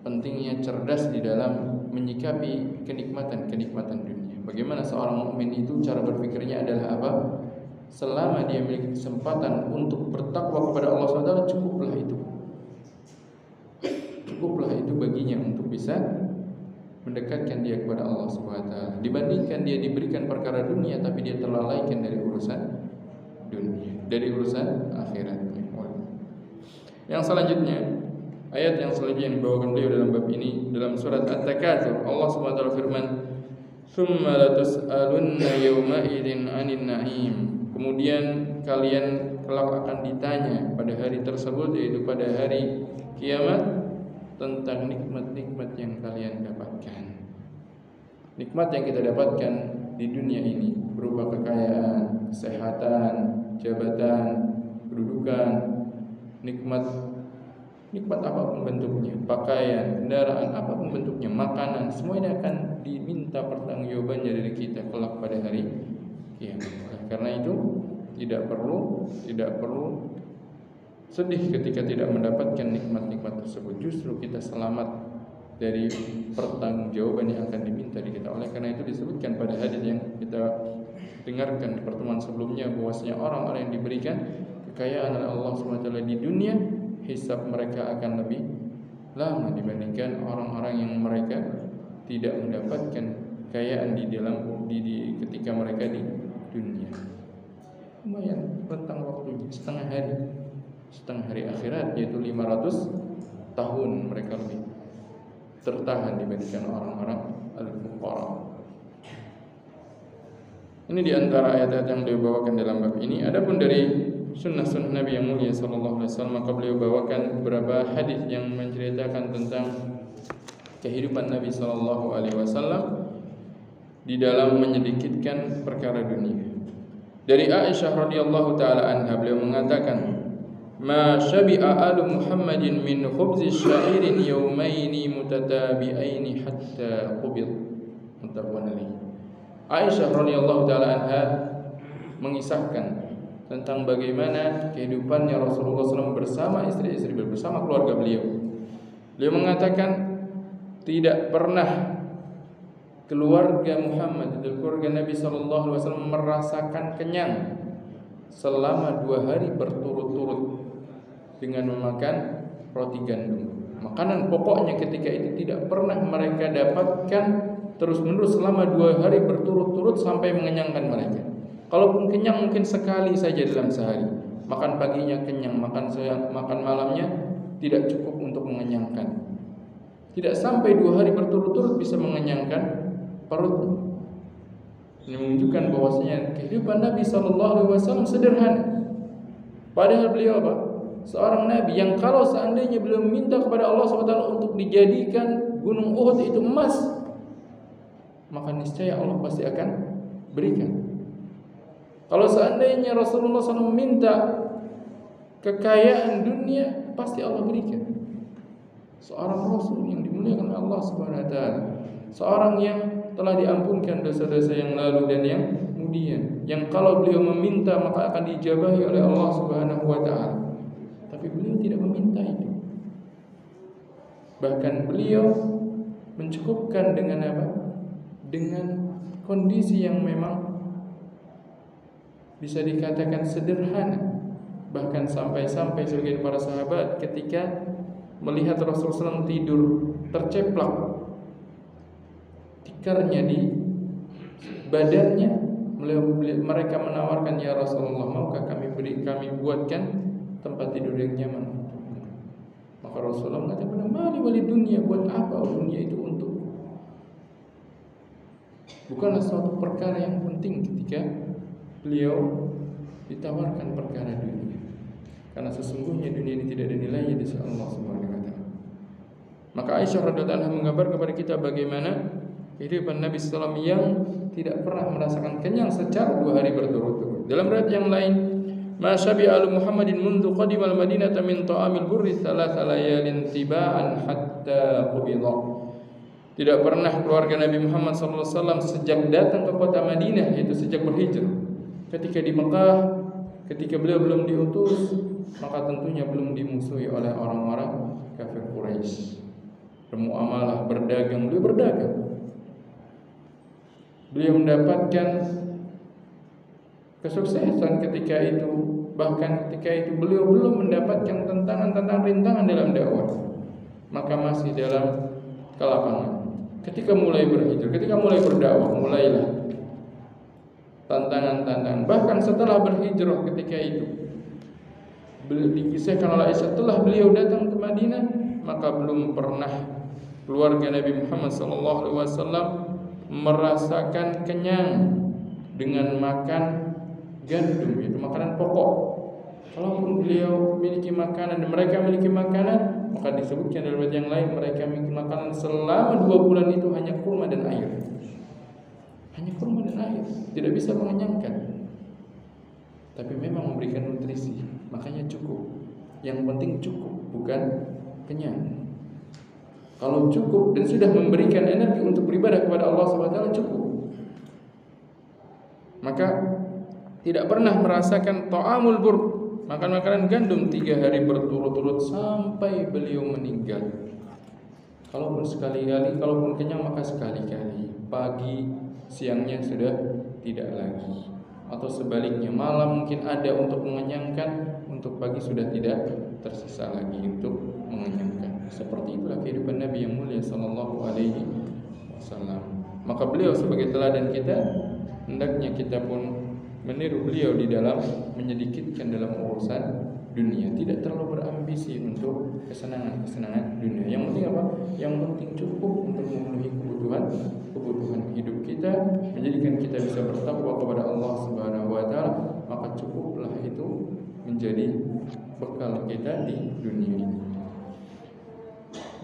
pentingnya cerdas di dalam menyikapi kenikmatan-kenikmatan dunia. Bagaimana seorang mukmin itu cara berpikirnya adalah apa? Selama dia memiliki kesempatan untuk bertakwa kepada Allah SWT, cukuplah itu baginya untuk bisa mendekatkan dia kepada Allah SWT, dibandingkan dia diberikan perkara dunia tapi dia terlalaikan dari urusan dunia, dari urusan akhirat. Yang selanjutnya, ayat yang selanjutnya yang dibawakan beliau dalam bab ini dalam surat At-Takatsur, Allah SWT firman, "Tsumma latus'alunna yawma idzin 'anil na'im." Kemudian kalian kelak akan ditanya pada hari tersebut, yaitu pada hari kiamat, tentang nikmat-nikmat yang kalian dapatkan. Nikmat yang kita dapatkan di dunia ini berupa kekayaan, kesehatan, jabatan, kedudukan, nikmat apapun bentuknya, pakaian, kendaraan apapun bentuknya, makanan, semua ini akan diminta pertanggungjawabannya dari kita kelak pada hari kiamat. Karena itu tidak perlu sedih ketika tidak mendapatkan nikmat-nikmat tersebut. Justru kita selamat dari pertanggungjawaban yang akan diminta dari kita. Oleh karena itu disebutkan pada hadis yang kita dengarkan di pertemuan sebelumnya, bahwasanya orang-orang yang diberikan kekayaan oleh Allah SWT di dunia, hisab mereka akan lebih lama dibandingkan orang-orang yang mereka tidak mendapatkan kekayaan ketika mereka di dunia. Lumayan rentang waktunya setengah hari akhirat, yaitu 500 tahun mereka lebih tertahan dibandingkan orang-orang al-fuqara. Ini diantara ayat-ayat yang beliau bawakan dalam bab ini. Adapun dari sunnah-sunnah Nabi yang mulia sallallahu alaihi wasallam, maka beliau bawakan beberapa hadis yang menceritakan tentang kehidupan Nabi sallallahu alaihi wasallam di dalam menyedikitkan perkara dunia. Dari Aisyah radhiyallahu taala anha, beliau mengatakan, "Ma syabi'a alu Muhammadin min khubzi sya'irin yawmaini mutatabi'aini hatta qubid." Muttafaqun alaih. Aisyah radhiyallahu taala anha mengisahkan tentang bagaimana kehidupannya Rasulullah SAW bersama istri-istri beliau, bersama keluarga beliau. Beliau mengatakan tidak pernah keluarga Muhammad, keluarga Nabi SAW merasakan kenyang selama 2 hari berturut-turut dengan memakan roti gandum. Makanan pokoknya ketika itu tidak pernah mereka dapatkan terus-menerus selama 2 hari berturut-turut sampai mengenyangkan mereka. Kalaupun kenyang mungkin sekali saja dalam sehari. Makan paginya kenyang, makan malamnya tidak cukup untuk mengenyangkan. Tidak sampai 2 hari berturut-turut bisa mengenyangkan perutnya. Ini menunjukkan bahwasanya kehidupan Nabi SAW sederhana. Padahal beliau apa? Seorang Nabi yang kalau seandainya beliau minta kepada Allah SWT untuk dijadikan gunung Uhud itu emas, maka niscaya Allah pasti akan berikan. Kalau seandainya Rasulullah SAW minta kekayaan dunia, pasti Allah berikan. Seorang Rasul yang dimuliakan oleh Allah Subhanahu wa taala, seorang yang telah diampunkan dosa-dosa yang lalu dan yang kemudian, yang kalau beliau meminta maka akan dijabahi oleh Allah Subhanahu wa taala. Tapi beliau tidak meminta itu. Bahkan beliau mencukupkan dengan apa? Dengan kondisi yang memang bisa dikatakan sederhana. Bahkan sampai-sampai sebagian para sahabat ketika melihat Rasulullah SAW tidur terceplak tikarnya di badannya, mereka menawarkan, ya Rasulullah, maukah kami buatkan tempat tidur yang nyaman? Maka Rasulullah mengatakan, mali wali dunia, buat apa dunia itu untuk? Bukanlah suatu perkara yang penting ketika beliau ditawarkan perkara dunia, karena sesungguhnya dunia ini tidak ada nilainya di sisi Allah Subhanahu wa taala. Maka Aisyah radhiyallahu anha mengabar kepada kita bagaimana kehidupan Nabi sallallahu alaihi wasallam yang tidak pernah merasakan kenyang secara 2 hari berturut-turut. Dalam riwayat yang lain, ma syabi'a alu Muhammadin mundu qadimal madinata min ta'amil burri thalatha layalin tibaan hatta qubidha. Tidak pernah keluarga Nabi Muhammad sallallahu alaihi wasallam sejak datang ke kota Madinah, yaitu sejak berhijrah. Ketika di Mekah, ketika beliau belum diutus, maka tentunya belum dimusuhi oleh orang-orang kafir Quraisy. Bermuamalah, berdagang, beliau berdagang. Beliau mendapatkan kesuksesan ketika itu. Bahkan ketika itu beliau belum mendapatkan tantangan rintangan dalam dakwah, maka masih dalam kelapangan. Ketika mulai berhijrah, ketika mulai berdakwah, mulailah tantangan-tantangan. Bahkan setelah berhijrah ketika itu, dikisahkan oleh Aisyah, setelah beliau datang ke Madinah, maka belum pernah keluarga Nabi Muhammad SAW merasakan kenyang dengan makan gandum, itu makanan pokok. Kalaupun beliau memiliki makanan dan mereka memiliki makanan, maka disebutkan dalam ayat yang lain, mereka memiliki makanan selama 2 bulan itu hanya kurma dan air. Hanya kurma dan air, tidak bisa mengenyangkan. Tapi memang memberikan nutrisi, makanya cukup. Yang penting cukup, bukan kenyang. Kalau cukup dan sudah memberikan energi untuk beribadah kepada Allah SWT, cukup. Maka tidak pernah merasakan ta'amul bur, makan makanan gandum 3 hari berturut-turut sampai beliau meninggal. Kalaupun sekali-kali, kalaupun kenyang maka sekali-kali. Pagi, siangnya sudah tidak lagi. Atau sebaliknya, malam mungkin ada untuk mengenyangkan, untuk pagi sudah tidak tersisa lagi untuk mengenyangkan. Seperti itulah kehidupan Nabi yang mulia sallallahu alaihi wasallam. Maka beliau sebagai teladan kita, hendaknya kita pun meniru beliau di dalam menyedikitkan dalam urusan dunia, tidak terlalu berambisi untuk kesenangan dunia. Yang penting apa? Yang penting cukup untuk memenuhi kebutuhan hidup kita, menjadikan kita bisa bertakwa kepada Allah Subhanahu wa taala, maka cukuplah itu menjadi bekal kita di dunia ini.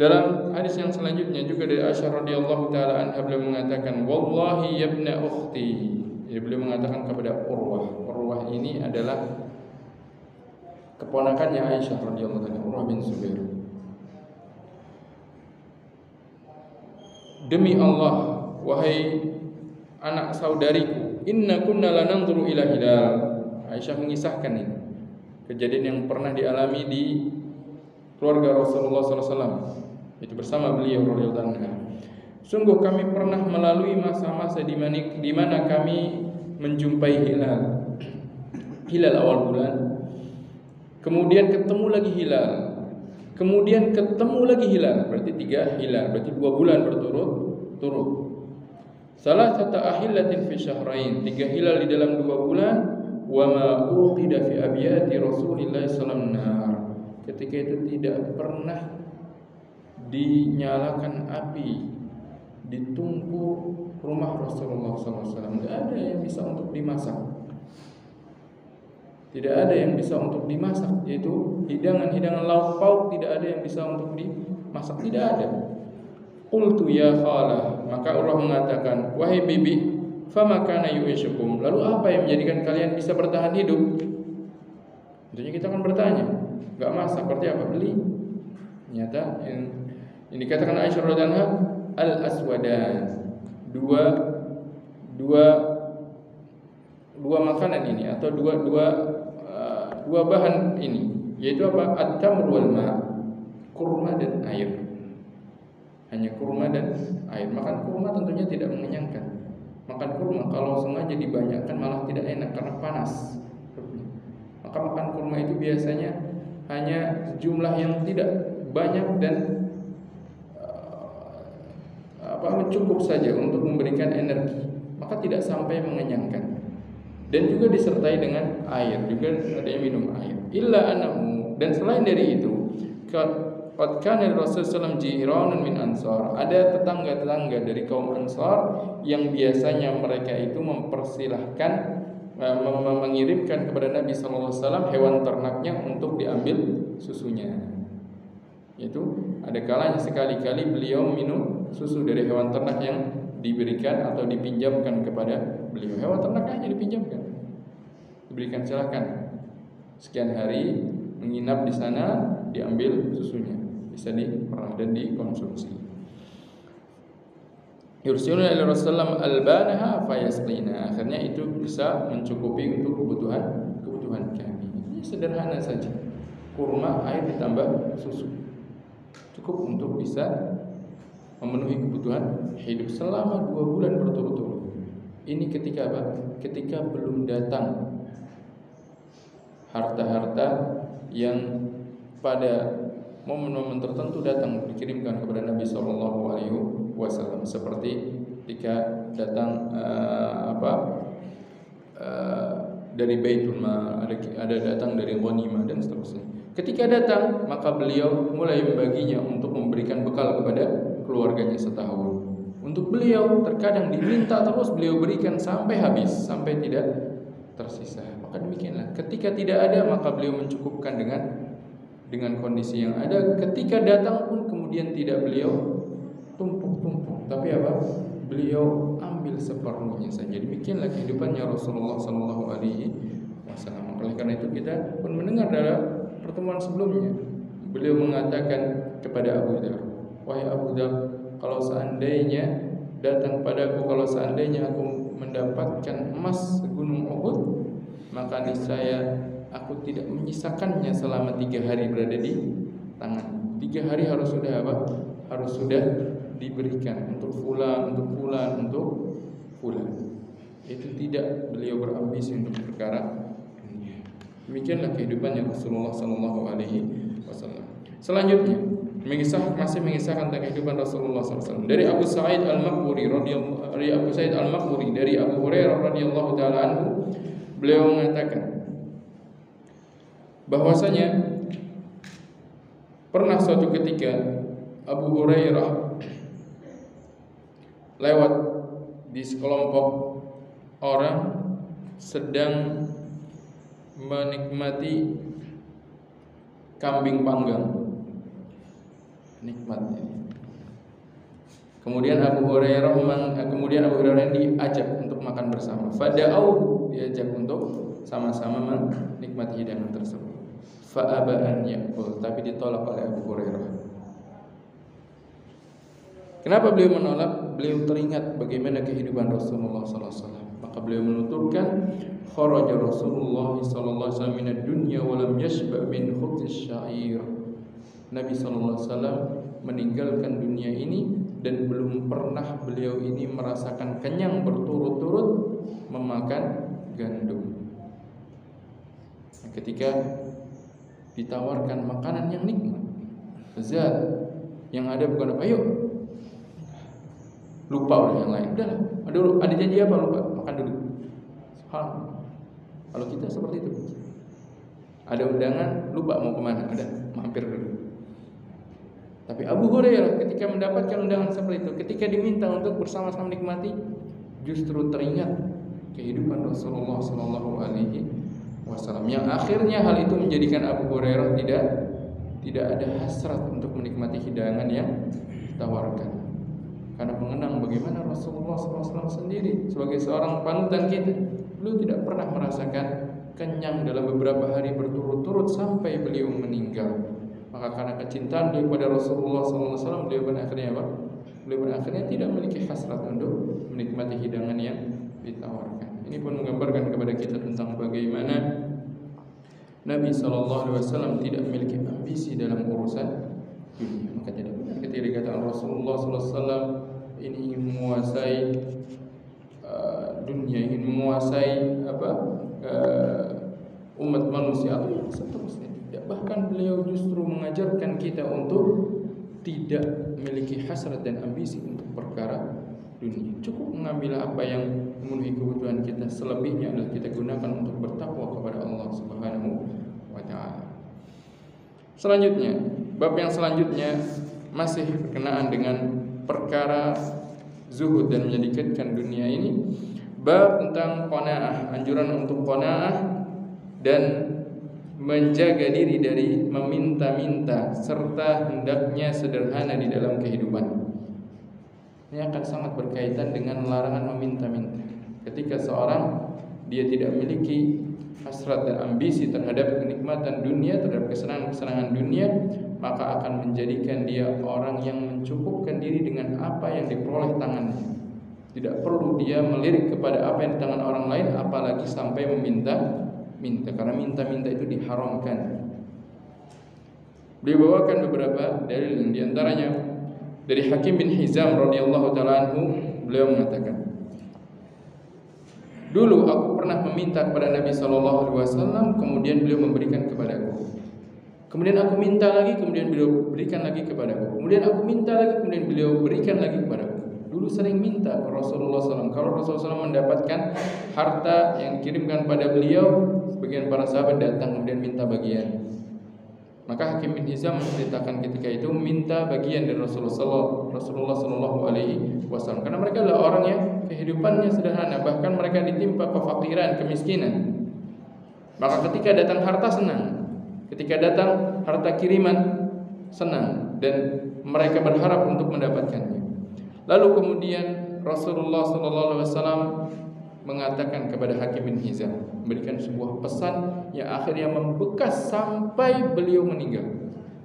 Dalam hadis yang selanjutnya juga dari Aisyah radhiyallahu taala anha, beliau mengatakan, wallahi yabna ukhti. Jadi beliau mengatakan kepada Urwah. Urwah ini adalah keponakannya Aisyah radhiyallahu taala, Urwah bin Zubair. Demi Allah, wahai anak saudariku, inna kunna lananzuru ila hilal. Aisyah mengisahkan ini kejadian yang pernah dialami di keluarga Rasulullah SAW. Itu bersama beliau radhiyallahu anha. Sungguh kami pernah melalui masa-masa di mana kami menjumpai hilal awal bulan, kemudian ketemu lagi hilal, kemudian ketemu lagi hilal, berarti 3 hilal, berarti 2 bulan berturut-turut. Salasata ahillatin fi syahrain, 3 hilal di dalam 2 bulan. Wa ma uqida fi abyati Rasulillah sallallahu alaihi wasallam. Ketika itu tidak pernah dinyalakan api di tungku rumah Rasulullah SAW. Tidak ada yang bisa untuk dimasak. Tidak ada yang bisa untuk dimasak, yaitu hidangan-hidangan lauk pauk tidak ada yang bisa untuk dimasak, tidak ada. Qultu ya khalah, maka Allah mengatakan, wahai bibi, fama kana yu'ishukum, lalu apa yang menjadikan kalian bisa bertahan hidup? Tentunya kita akan bertanya, enggak masak berarti apa? Beli. Ternyata yang dikatakan Aisyah radhiyallahu anha al-aswadan, dua makanan ini atau dua bahan ini, yaitu apa? At-tamr wal ma', kurma dan air. Hanya kurma dan air. Makan kurma tentunya tidak mengenyangkan. Makan kurma kalau sengaja dibanyakkan malah tidak enak karena panas. Maka makan kurma itu biasanya hanya jumlah yang tidak banyak dan cukup saja untuk memberikan energi, maka tidak sampai mengenyangkan. Dan juga disertai dengan air, juga ada yang minum air. Illa anamu, dan selain dari itu, qad kana Rasul sallallahu alaihi wasallam min ansar, ada tetangga-tetangga dari kaum Ansar yang biasanya mereka itu mempersilahkan mengirimkan kepada Nabi sallallahu alaihi wasallam hewan ternaknya untuk diambil susunya. Itu ada kalanya sekali-kali beliau minum susu dari hewan ternak yang diberikan atau dipinjamkan kepada beliau. Hewan ternaknya hanya dipinjamkan, diberikan silakan sekian hari menginap di sana, diambil susunya, bisa diperah dan dikonsumsi. Yursiluna ila Rasulullah albanaha fayasqina, akhirnya itu bisa mencukupi untuk kebutuhan kami. Ini sederhana saja, kurma, air ditambah susu, cukup untuk bisa memenuhi kebutuhan hidup selama 2 bulan berturut-turut. Ini ketika apa? Ketika belum datang harta-harta yang pada momen-momen tertentu datang dikirimkan kepada Nabi SAW, seperti ketika datang dari Baitul Mal, ada datang dari ghanimah dan seterusnya. Ketika datang, maka beliau mulai membaginya untuk memberikan bekal kepada keluarganya setahun. Untuk beliau terkadang diminta terus beliau berikan sampai habis, sampai tidak tersisa. Maka demikianlah, ketika tidak ada maka beliau mencukupkan dengan kondisi yang ada. Ketika datang pun kemudian tidak beliau tumpuk-tumpuk, tapi apa? Beliau ambil seperlunya saja. Demikianlah kehidupannya Rasulullah sallallahu alaihi wasallam. Oleh karena itu kita pun mendengar dalam pertemuan sebelumnya beliau mengatakan kepada Abu Dzar, wahai Abu Dzar, kalau seandainya datang padaku, kalau seandainya aku mendapatkan emas gunung Uhud, maka niscaya aku tidak menyisakannya selama 3 hari berada di tangan. 3 hari harus sudah apa? Harus sudah diberikan untuk fulan, untuk fulan, untuk fulan. Itu tidak beliau berambisi untuk perkara dunia. Demikianlah kehidupannya Rasulullah sallallahu alaihi wasallam. Selanjutnya masih mengisahkan tentang kehidupan Rasulullah SAW dari Abu Sa'id Al-Maqburi dari Abu Hurairah radhiyallahu taala anhu, beliau mengatakan bahwasanya pernah suatu ketika Abu Hurairah lewat di sekelompok orang sedang menikmati kambing panggang, nikmatnya. Kemudian Abu Hurairah diajak untuk makan bersama. Fada'au, diajak untuk sama-sama menikmati hidangan tersebut. Fa'aba an ya'kul, tapi ditolak oleh Abu Hurairah. Kenapa beliau menolak? Beliau teringat bagaimana kehidupan Rasulullah sallallahu alaihi wasallam. Maka beliau menuturkan, kharaja Rasulullah sallallahu alaihi wasallam minad dunya wa lam yashba min khubzis syair. Nabi sallallahu alaihi wasallam meninggalkan dunia ini dan belum pernah beliau ini merasakan kenyang berturut-turut memakan gandum. Ketika ditawarkan makanan yang nikmat, zat yang ada bukan apa, yuk lupa udah yang lain. Udahlah, ada janji apa, lupa, makan dulu. Subhanallah. Kalau kita seperti itu, ada undangan, lupa mau kemana, udah mampir dulu. Tapi Abu Hurairah ketika mendapatkan undangan seperti itu, ketika diminta untuk bersama-sama menikmati, justru teringat kehidupan Rasulullah Sallallahu Alaihi Wasallam, yang akhirnya hal itu menjadikan Abu Hurairah tidak ada hasrat untuk menikmati hidangan yang ditawarkan, karena mengenang bagaimana Rasulullah SAW sendiri sebagai seorang panutan kita, beliau tidak pernah merasakan kenyang dalam beberapa hari berturut-turut sampai beliau meninggal. Maka karena kecintaan beliau kepada Rasulullah SAW, beliau pada akhirnya tidak memiliki hasrat untuk menikmati hidangan yang ditawarkan. Ini pun menggambarkan kepada kita tentang bagaimana Nabi SAW tidak memiliki ambisi dalam urusan dunia. Maka tidak benar ketika dikatakan Rasulullah SAW ini ingin menguasai dunia, ingin menguasai umat manusia atau yang seterusnya. Tidak. Bahkan beliau justru mengajarkan kita untuk tidak memiliki hasrat dan ambisi untuk perkara dunia. Cukup mengambil apa yang memenuhi kebutuhan kita, selebihnya adalah kita gunakan untuk bertakwa kepada Allah Subhanahu wa taala. Selanjutnya, bab yang selanjutnya masih berkenaan dengan perkara zuhud dan menyedikitkan dunia ini. Bab tentang qanaah, anjuran untuk qanaah dan menjaga diri dari meminta-minta serta hendaknya sederhana di dalam kehidupan. Ini akan sangat berkaitan dengan larangan meminta-minta. Ketika seorang dia tidak memiliki hasrat dan ambisi terhadap kenikmatan dunia, terhadap kesenangan-kesenangan dunia, maka akan menjadikan dia orang yang mencukupkan diri dengan apa yang diperoleh tangannya. Tidak perlu dia melirik kepada apa yang di tangan orang lain, apalagi sampai meminta, karena minta-minta itu diharamkan. Beliau bawakan beberapa dalil, yang diantaranya dari Hakim bin Hizam radhiyallahu taala anhu, beliau mengatakan, dulu aku pernah meminta kepada Nabi sallallahu alaihi wasallam, kemudian beliau memberikan kepadaku. Kemudian aku minta lagi, kemudian beliau berikan lagi kepadaku. Kemudian aku minta lagi, kemudian beliau berikan lagi kepadaku. Dulu sering minta ke Rasulullah SAW. Kalau Rasulullah SAW mendapatkan harta yang dikirimkan pada beliau, sebagian para sahabat datang kemudian minta bagian. Maka Hakim bin Hizam menceritakan ketika itu minta bagian dari Rasulullah SAW, karena mereka adalah orang yang kehidupannya sederhana, bahkan mereka ditimpa kefakiran, kemiskinan. Maka ketika datang harta senang, ketika datang harta kiriman senang, dan mereka berharap untuk mendapatkannya. Lalu kemudian Rasulullah SAW mengatakan kepada Hakim bin Hizam, memberikan sebuah pesan yang akhirnya membekas sampai beliau meninggal.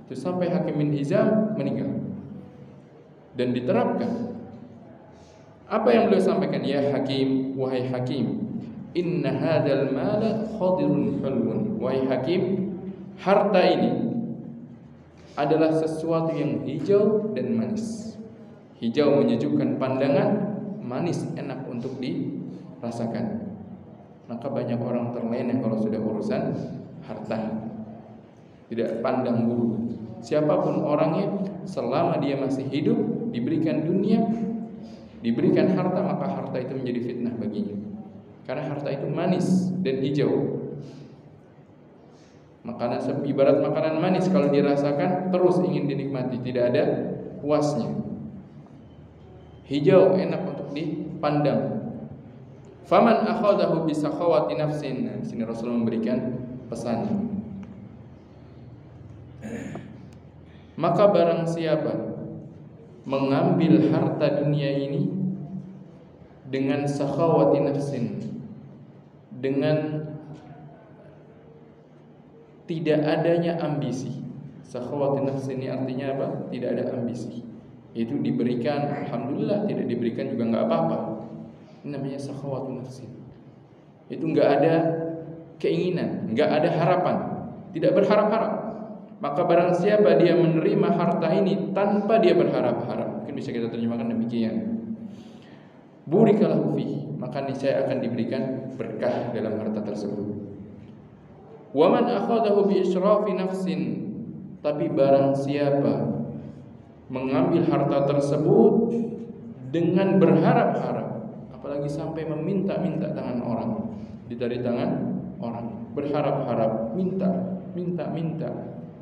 Itu sampai Hakim bin Hizam meninggal dan diterapkan. Apa yang beliau sampaikan? Ya Hakim, wahai Hakim, inna hadzal mala khadirun hulun. Wahai Hakim, harta ini adalah sesuatu yang hijau dan manis. Hijau menyejukkan pandangan, manis enak untuk dirasakan. Maka banyak orang terlena kalau sudah urusan harta, tidak pandang bulu. Siapapun orangnya, selama dia masih hidup, diberikan dunia, diberikan harta, maka harta itu menjadi fitnah baginya. Karena harta itu manis dan hijau. Makanan ibarat makanan manis, kalau dirasakan terus ingin dinikmati, tidak ada puasnya. Hijau enak untuk dipandang. Faman akhadahu bi sakhawati nafsin. Nah, sini Rasul memberikan pesan. Maka barang siapa mengambil harta dunia ini dengan sakhawati nafsin, dengan tidak adanya ambisi. Sakhawati nafsin ini artinya apa? Tidak ada ambisi. Itu diberikan, alhamdulillah, tidak diberikan juga enggak apa-apa. Ini namanya sakhawatun nafsin. Itu enggak ada keinginan, enggak ada harapan, tidak berharap-harap. Maka barang siapa dia menerima harta ini tanpa dia berharap-harap, mungkin bisa kita terjemahkan demikian, burikalahu fihi, maka niscaya akan diberikan berkah dalam harta tersebut. Wa man akhadahu bi israfi nafsin, tapi barang siapa mengambil harta tersebut dengan berharap-harap, apalagi sampai meminta-minta tangan orang, dari tangan orang, berharap-harap, minta,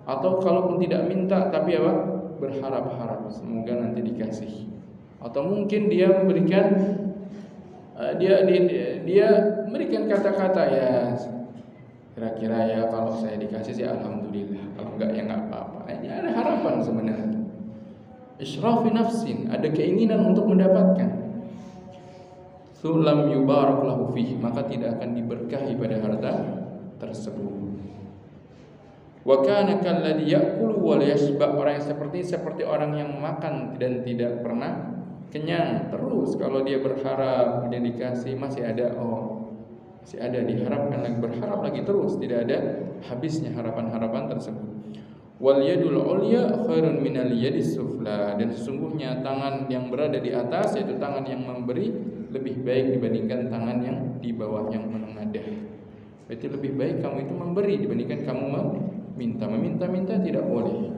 atau kalaupun tidak minta tapi apa? Berharap-harap semoga nanti dikasih. Atau mungkin dia memberikan dia memberikan kata-kata, ya kira-kira ya kalau saya dikasih sih alhamdulillah, kalau enggak ya enggak apa-apa. Ini ada harapan sebenarnya. Israfi nafsin, ada keinginan untuk mendapatkan. Sulam yubarak lahu fihi, maka tidak akan diberkahi pada harta tersebut. Wa kana kalladzi ya'kulu wa la yashba, orang yang seperti orang yang makan dan tidak pernah kenyang. Terus kalau dia berharap dia dikasih, masih ada diharapkan lagi, berharap lagi terus, tidak ada habisnya harapan-harapan tersebut. Wal yadul ulya khairun minal yadis sufla, dan sesungguhnya tangan yang berada di atas, yaitu tangan yang memberi, lebih baik dibandingkan tangan yang di bawah yang menengadah. Berarti lebih baik kamu itu memberi dibandingkan kamu meminta tidak boleh.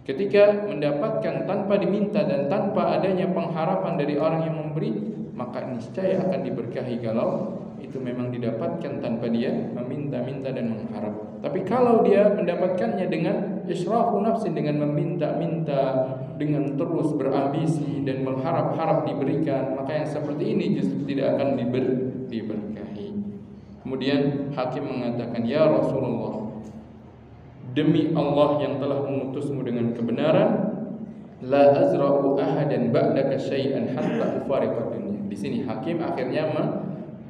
Ketika mendapatkan tanpa diminta dan tanpa adanya pengharapan dari orang yang memberi, maka niscaya akan diberkahi kalau itu memang didapatkan tanpa dia meminta-minta dan mengharap. Tapi kalau dia mendapatkannya dengan israfu nafsin, dengan meminta-minta, dengan terus berambisi dan mengharap-harap diberikan, maka yang seperti ini justru tidak akan diberkahi. Kemudian hakim mengatakan, ya Rasulullah, demi Allah yang telah mengutusmu dengan kebenaran, la azra'u ahadan ba'daka syai'an hatta ufariqa dunya. Di sini hakim akhirnya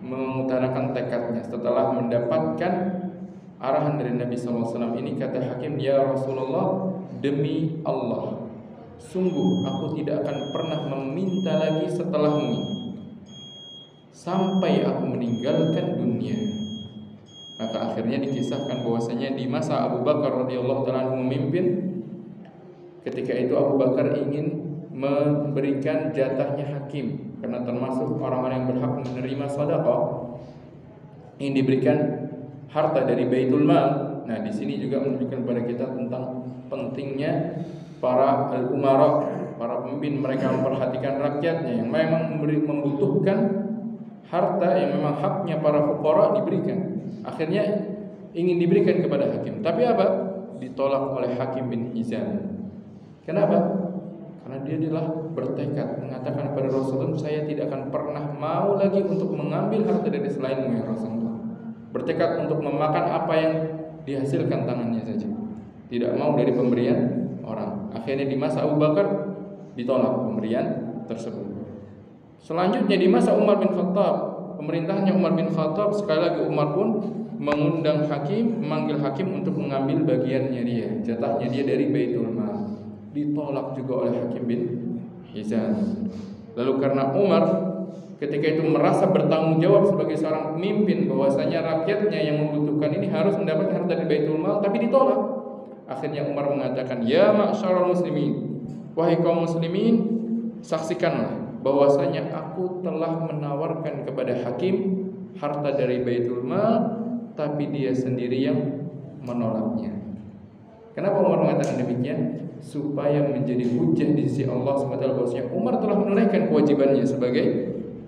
mengutarakan tekadnya setelah mendapatkan arahan dari Nabi SAW. Ini kata hakim, ya Rasulullah, demi Allah, sungguh aku tidak akan pernah meminta lagi setelahmu sampai aku meninggalkan dunia. Maka akhirnya dikisahkan bahwasanya di masa Abu Bakar radhiyallahu ta'ala memimpin, ketika itu Abu Bakar ingin memberikan jatahnya hakim karena termasuk orang-orang yang berhak menerima sedekah, ingin diberikan harta dari Baitul Mal. Nah, di sini juga menunjukkan kepada kita tentang pentingnya para al-umara, para pemimpin, mereka memperhatikan rakyatnya yang memang membutuhkan harta yang memang haknya para fuqara diberikan. Akhirnya ingin diberikan kepada hakim, tapi apa? Ditolak oleh Hakim bin Hizam. Kenapa? Karena dia telah bertekad mengatakan kepada Rasulullah, saya tidak akan pernah mau lagi untuk mengambil harta dari selainmu ya Rasulullah. Bertekad untuk memakan apa yang dihasilkan tangannya saja, tidak mau dari pemberian orang. Akhirnya di masa Abu Bakar ditolak pemberian tersebut. Selanjutnya di masa Umar bin Khattab, pemerintahannya Umar bin Khattab, sekali lagi Umar pun mengundang hakim, memanggil hakim untuk mengambil bagiannya dia, jatahnya dia dari Baitul Mal. Ditolak juga oleh Hakim bin Hizam. Lalu karena Umar ketika itu merasa bertanggung jawab sebagai seorang pemimpin, bahwasanya rakyatnya yang membutuhkan ini harus mendapatkan harta dari Baitul Mal, tapi ditolak. Akhirnya Umar mengatakan, ya ma'syarul muslimin, wahai kaum muslimin, saksikanlah bahwasanya aku telah menawarkan kepada hakim harta dari Baitul Mal, tapi dia sendiri yang menolaknya. Kenapa Umar mengatakan demikian? Supaya menjadi hujah di sisi Allah SWT bahwasanya Umar telah menunaikan kewajibannya sebagai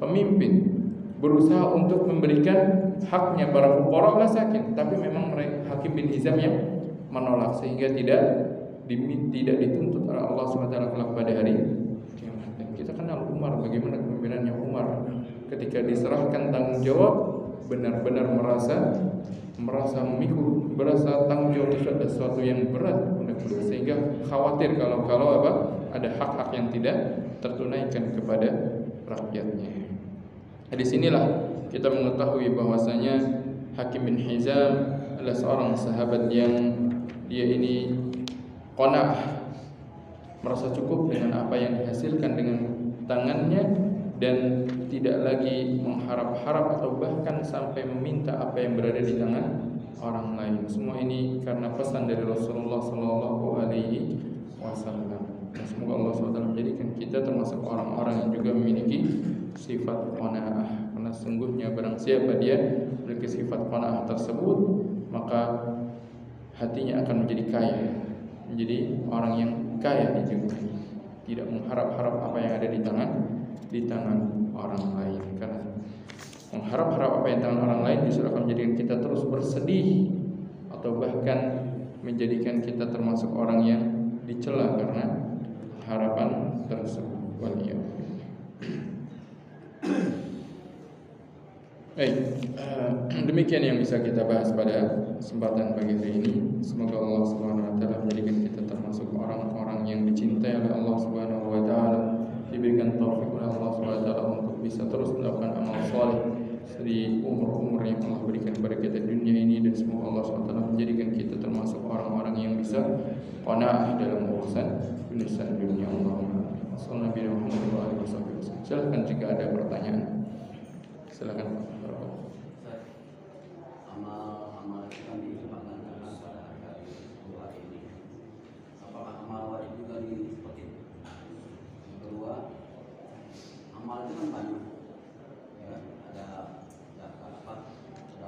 pemimpin, berusaha untuk memberikan haknya para fuqara masakin, tapi memang Hakim bin Hizam yang menolak, sehingga tidak dituntut oleh Allah SWT kelak pada hari kiamat. Dan kita kenal Umar, bagaimana kepemimpinannya Umar ketika diserahkan tanggung jawab, benar-benar merasa memikul, berasa tanggung jawab itu ada sesuatu yang berat, sehingga khawatir kalau ada hak-hak yang tidak tertunaikan kepada rakyatnya. Di sinilah kita mengetahui bahwasanya Hakim bin Hizam adalah seorang sahabat yang dia ini qanaah, merasa cukup dengan apa yang dihasilkan dengan tangannya dan tidak lagi mengharap-harap atau bahkan sampai meminta apa yang berada di tangan orang lain. Semua ini karena pesan dari Rasulullah Sallallahu Alaihi Wasallam. Semoga Allah SWT menjadikan kita termasuk orang-orang yang juga memiliki sifat qanaah. Karena sungguhnya barang siapa dia memiliki sifat qanaah tersebut, maka hatinya akan menjadi kaya, menjadi orang yang kaya di dunia. tidak mengharap-harap apa yang ada di tangan orang lain. Karena mengharap-harap apa yang di tangan orang lain justru akan menjadikan kita terus bersedih atau bahkan menjadikan kita termasuk orang yang dicela karena harapan tersebut. Baik, demikian yang bisa kita bahas pada kesempatan pagi hari ini. Semoga Allah Subhanahu wa taala menjadikan kita termasuk orang-orang yang dicintai oleh Allah Subhanahu wa taala, diberikan taufik oleh Allah Subhanahu wa taala untuk bisa terus melakukan amal saleh di umur-umur yang Allah berikan kepada kita di dunia ini, dan semoga Allah Subhanahu wa taala menjadikan kita termasuk orang-orang yang bisa qanaah dalam urusan dunia Allah. Silahkan jika ada pertanyaan. Silakan. Amal kita disebutkan pada hari kedua ini. Apakah amal wajib juga seperti itu? Yang kedua, amal itu kan banyak. Ya, ada zakat, ada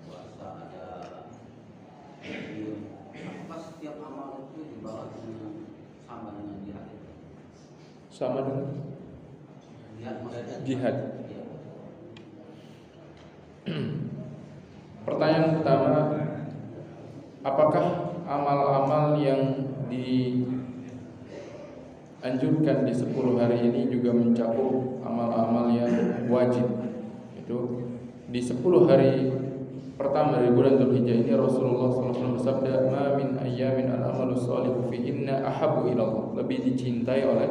puasa, ada haji. Apakah setiap amal itu dibalas dengan sama dengan jihad itu? Sama dengan jihad. Pertanyaan pertama, apakah amal-amal yang dianjurkan di 10 hari ini juga mencakup amal-amal yang wajib? Itu di 10 hari pertama dari bulan Dzulhijjah ini Rasulullah SAW bersabda, "Ma min ayyamin al-amalu shalihu fihinna ahabbu ila Allah." Lebih dicintai oleh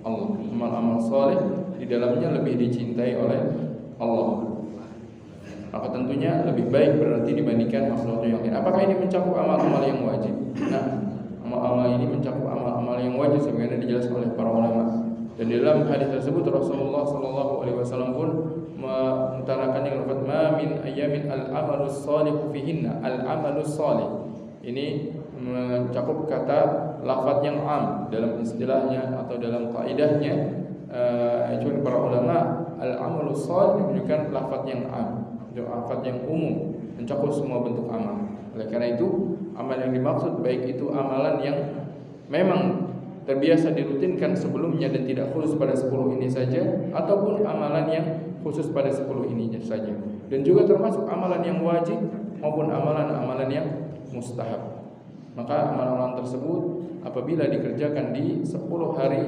Allah. Amal-amal saleh di dalamnya lebih dicintai oleh Allah. Maka tentunya lebih baik berarti dibandingkan makhluk yang lain. Apakah ini mencakup amal-amal yang wajib? Nah, amal-amal ini mencakup amal-amal yang wajib sebagaimana dijelaskan oleh para ulama. Dan di dalam hadis tersebut Rasulullah SAW pun mengutarakan yang lafaz ma min ayyamin al-amalus shalihu fihinna. Al-amalus shalih ini mencakup kata lafaz yang am dalam istilahnya atau dalam kaidahnya. Cuma para ulama al-amalus shalih menunjukkan lafaz yang am, lafaz yang umum, mencakup semua bentuk amal. Oleh karena itu, amal yang dimaksud baik itu amalan yang memang terbiasa dirutinkan sebelumnya dan tidak khusus pada 10 ini saja, ataupun amalan yang khusus pada 10 ini saja. Dan juga termasuk amalan yang wajib maupun amalan-amalan yang mustahab. Maka amalan-amalan tersebut apabila dikerjakan di 10 hari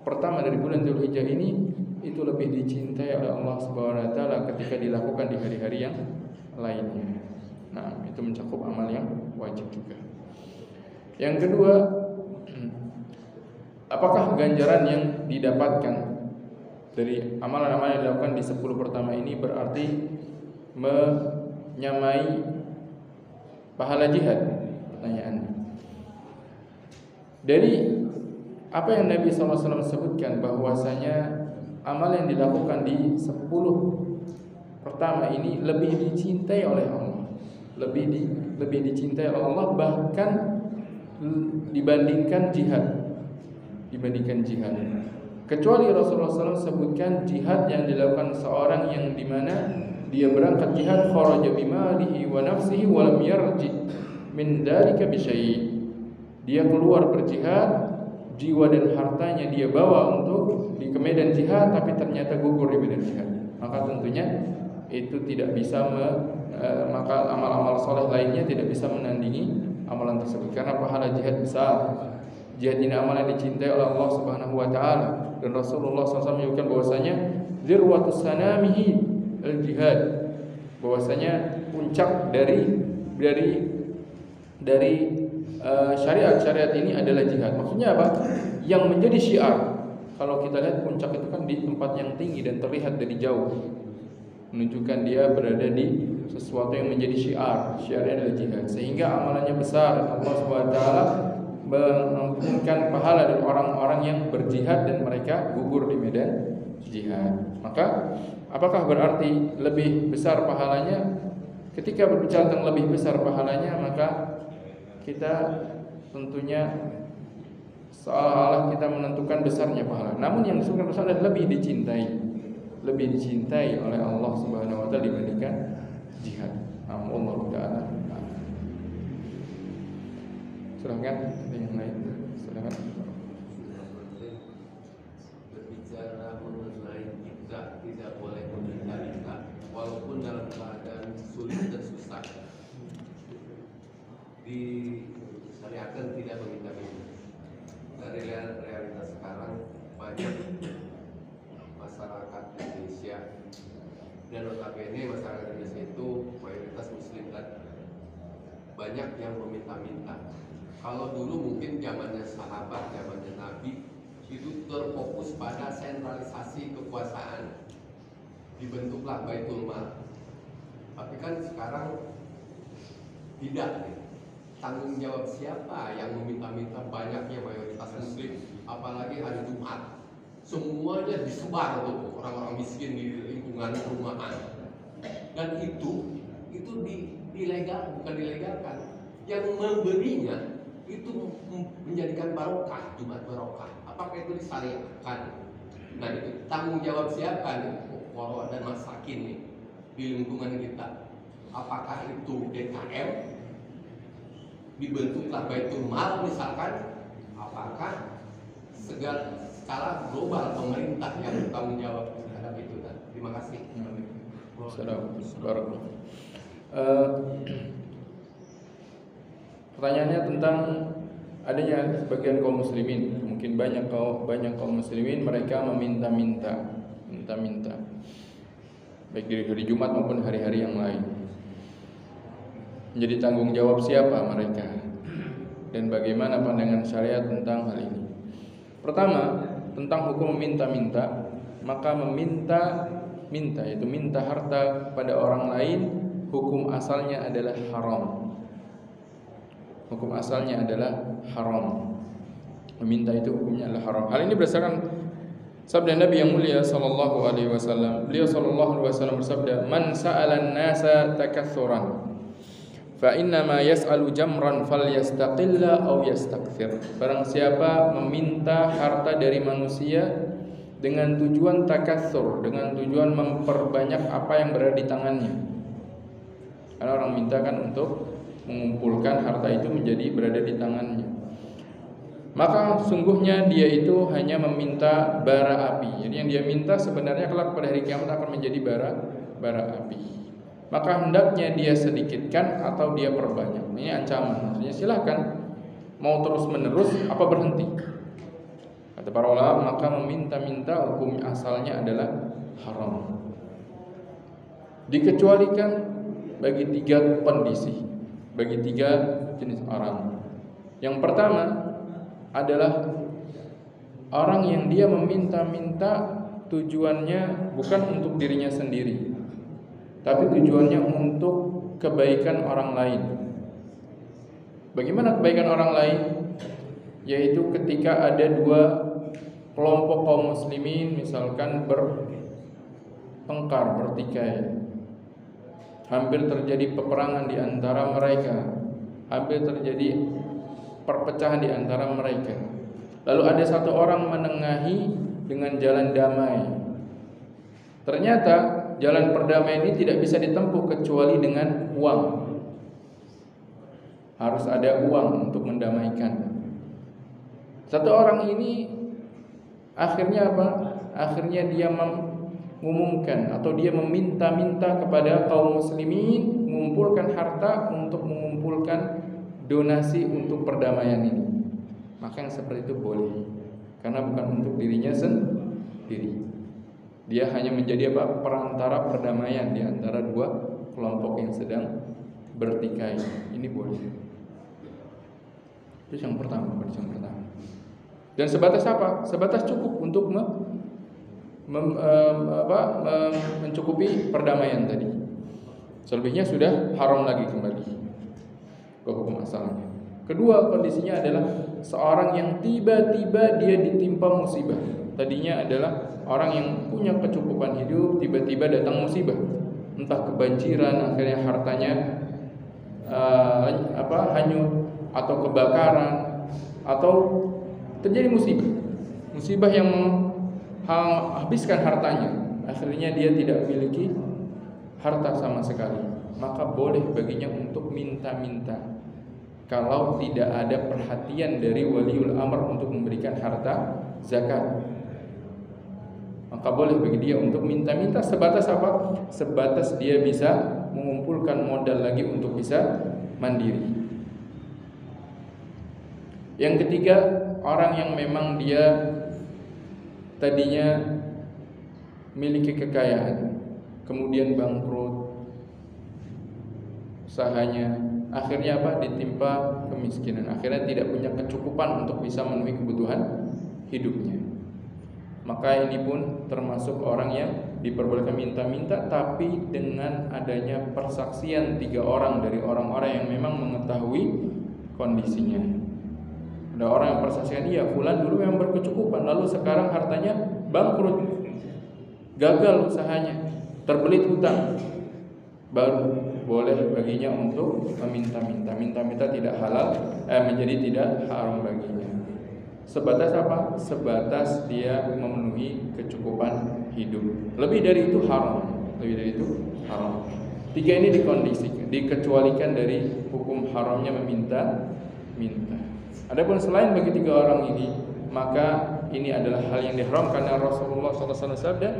pertama dari bulan Dzulhijjah ini, itu lebih dicintai oleh Allah Subhanahu wa taala ketika dilakukan di hari-hari yang lainnya. Nah, itu mencakup amal yang wajib juga. Yang kedua, apakah ganjaran yang didapatkan dari amalan-amalan yang dilakukan di 10 pertama ini berarti menyamai pahala jihad? Pertanyaannya. Dari apa yang Nabi SAW sebutkan bahwasanya amal yang dilakukan di 10 pertama ini lebih dicintai oleh Allah, lebih dicintai oleh Allah bahkan dibandingkan jihad. Kecuali Rasulullah SAW sebutkan jihad yang dilakukan seorang yang dimana dia berangkat jihad kharaja bimalihi wa nafsihi wa lam yarji min dzalika bi syai'. Dia keluar berjihad, jiwa dan hartanya dia bawa untuk di medan jihad, tapi ternyata gugur di medan jihad. Maka tentunya itu tidak bisa maka amal-amal soleh lainnya tidak bisa menandingi amalan tersebut karena pahala jihad besar. Jihad ini amalan dicintai oleh Allah Subhanahu wa taala, dan Rasulullah SAW menyebutkan bahwasanya zirwatus sanamihi al-jihad, bahwasanya puncak dari syariat ini adalah jihad. Maksudnya apa? Yang menjadi syiar. Kalau kita lihat puncak itu kan di tempat yang tinggi dan terlihat dari jauh, menunjukkan dia berada di sesuatu yang menjadi syiarnya adalah jihad, sehingga amalannya besar. Allah Subhanahu wa taala mengampunkan pahala dari orang-orang yang berjihad dan mereka gugur di medan jihad. Maka apakah berarti lebih besar pahalanya? Ketika berbicara tentang lebih besar pahalanya, maka kita tentunya seolah-olah kita menentukan besarnya pahala. Namun yang disebutkan besar adalah lebih dicintai oleh Allah Subhanahu wa taala dibandingkan jihad. Allah taala. Silakan, ada yang lain? Silakan. banyak masyarakat Indonesia, dan notabene masyarakat Indonesia itu mayoritas Muslim kan, banyak yang meminta-minta. Kalau dulu mungkin zamannya sahabat, zamannya Nabi, itu terfokus pada sentralisasi kekuasaan, dibentuklah Baitul Mal. Tapi kan sekarang tidak nih. Tanggung jawab siapa yang meminta-minta banyaknya mayoritas Muslim, apalagi hari Jumat, semuanya disebar tuh orang-orang miskin di lingkungan perumahan, dan itu dilegal, bukan dilegalkan, yang memberinya itu menjadikan barokah, Jumat barokah. Apakah itu disyariatkan? Nah, itu tanggung jawab siapa nih, Waro dan masakin nih di lingkungan kita? Apakah itu DKM? Dibentuklah Baitul Mal misalkan? Apakah skala global pemerintah yang bertanggung jawab terhadap itu? Terima kasih. Assalamualaikum. Pertanyaannya tentang adanya sebagian kaum muslimin, mungkin banyak kaum muslimin mereka meminta-minta, baik di hari Jumat maupun hari-hari yang lain. Menjadi tanggung jawab siapa mereka dan bagaimana pandangan syariat tentang hal ini? Pertama, tentang hukum meminta-minta, maka meminta-minta yaitu minta harta pada orang lain, hukum asalnya adalah haram. Hukum asalnya adalah haram. Meminta itu hukumnya adalah haram. Hal ini berdasarkan sabda Nabi yang mulia sallallahu alaihi wasallam. Beliau sallallahu alaihi wasallam bersabda, "Man sa'alan nasa takatsuran, fa inna ma yas'alu jamran falyastaqilla aw yastakthir." Barang siapa meminta harta dari manusia dengan tujuan takatsur, dengan tujuan memperbanyak apa yang berada di tangannya. Karena orang minta kan untuk mengumpulkan harta itu menjadi berada di tangannya. Maka sungguhnya dia itu hanya meminta bara api. Jadi yang dia minta sebenarnya kelak pada hari kiamat akan menjadi bara api. Maka hendaknya dia sedikitkan atau dia perbanyak. Ini ancaman. Maksudnya silakan mau terus menerus apa berhenti. Kata para ulama, maka meminta-minta hukum asalnya adalah haram. Dikecualikan bagi 3 kondisi, bagi 3 jenis orang. Yang pertama adalah orang yang dia meminta-minta tujuannya bukan untuk dirinya sendiri, tapi tujuannya untuk kebaikan orang lain. Bagaimana kebaikan orang lain? Yaitu ketika ada 2 kelompok kaum muslimin misalkan bertengkar, bertikai, hampir terjadi peperangan di antara mereka, hampir terjadi perpecahan di antara mereka. Lalu ada satu orang menengahi dengan jalan damai. Ternyata jalan perdamaian ini tidak bisa ditempuh kecuali dengan uang. Harus ada uang untuk mendamaikan. Satu orang ini akhirnya apa? Akhirnya dia mengumumkan atau dia meminta-minta kepada kaum muslimin mengumpulkan harta untuk mengumpulkan donasi untuk perdamaian ini. Maka yang seperti itu boleh, karena bukan untuk dirinya sendiri. Dia hanya menjadi apa? Perantara perdamaian di antara 2 kelompok yang sedang bertikai. Ini boleh. Itu yang pertama. Dan sebatas apa? Sebatas cukup untuk mencukupi perdamaian tadi. Selebihnya sudah haram lagi kembali ke hukum asalnya. Kedua kondisinya adalah seorang yang tiba-tiba dia ditimpa musibah. Tadinya adalah orang yang punya kecukupan hidup, tiba-tiba datang musibah, entah kebanjiran, akhirnya hartanya hanyut, atau kebakaran, atau terjadi musibah yang menghabiskan hartanya, akhirnya dia tidak memiliki harta sama sekali. Maka boleh baginya untuk minta-minta, kalau tidak ada perhatian dari waliul amr untuk memberikan harta zakat. Maka boleh bagi dia untuk minta-minta sebatas apa? Sebatas dia bisa mengumpulkan modal lagi untuk bisa mandiri. Yang ketiga, orang yang memang dia tadinya memiliki kekayaan, kemudian bangkrut usahanya, akhirnya apa? Ditimpa kemiskinan, akhirnya tidak punya kecukupan untuk bisa memenuhi kebutuhan hidupnya. Maka ini pun termasuk orang yang diperbolehkan minta-minta, tapi dengan adanya persaksian 3 orang dari orang-orang yang memang mengetahui kondisinya. Ada orang yang persaksikan, iya fulan dulu memang berkecukupan, lalu sekarang hartanya bangkrut, gagal usahanya, terbelit hutang, baru boleh baginya untuk meminta-minta. Minta-minta tidak halal, menjadi tidak haram baginya. Sebatas apa? Sebatas dia memenuhi kecukupan hidup. Lebih dari itu haram. Lebih dari itu haram. 3 ini dikondisikan, dikecualikan dari hukum haramnya meminta-minta. Adapun selain bagi 3 orang ini, maka ini adalah hal yang diharamkan karena Rasulullah SAW sabda,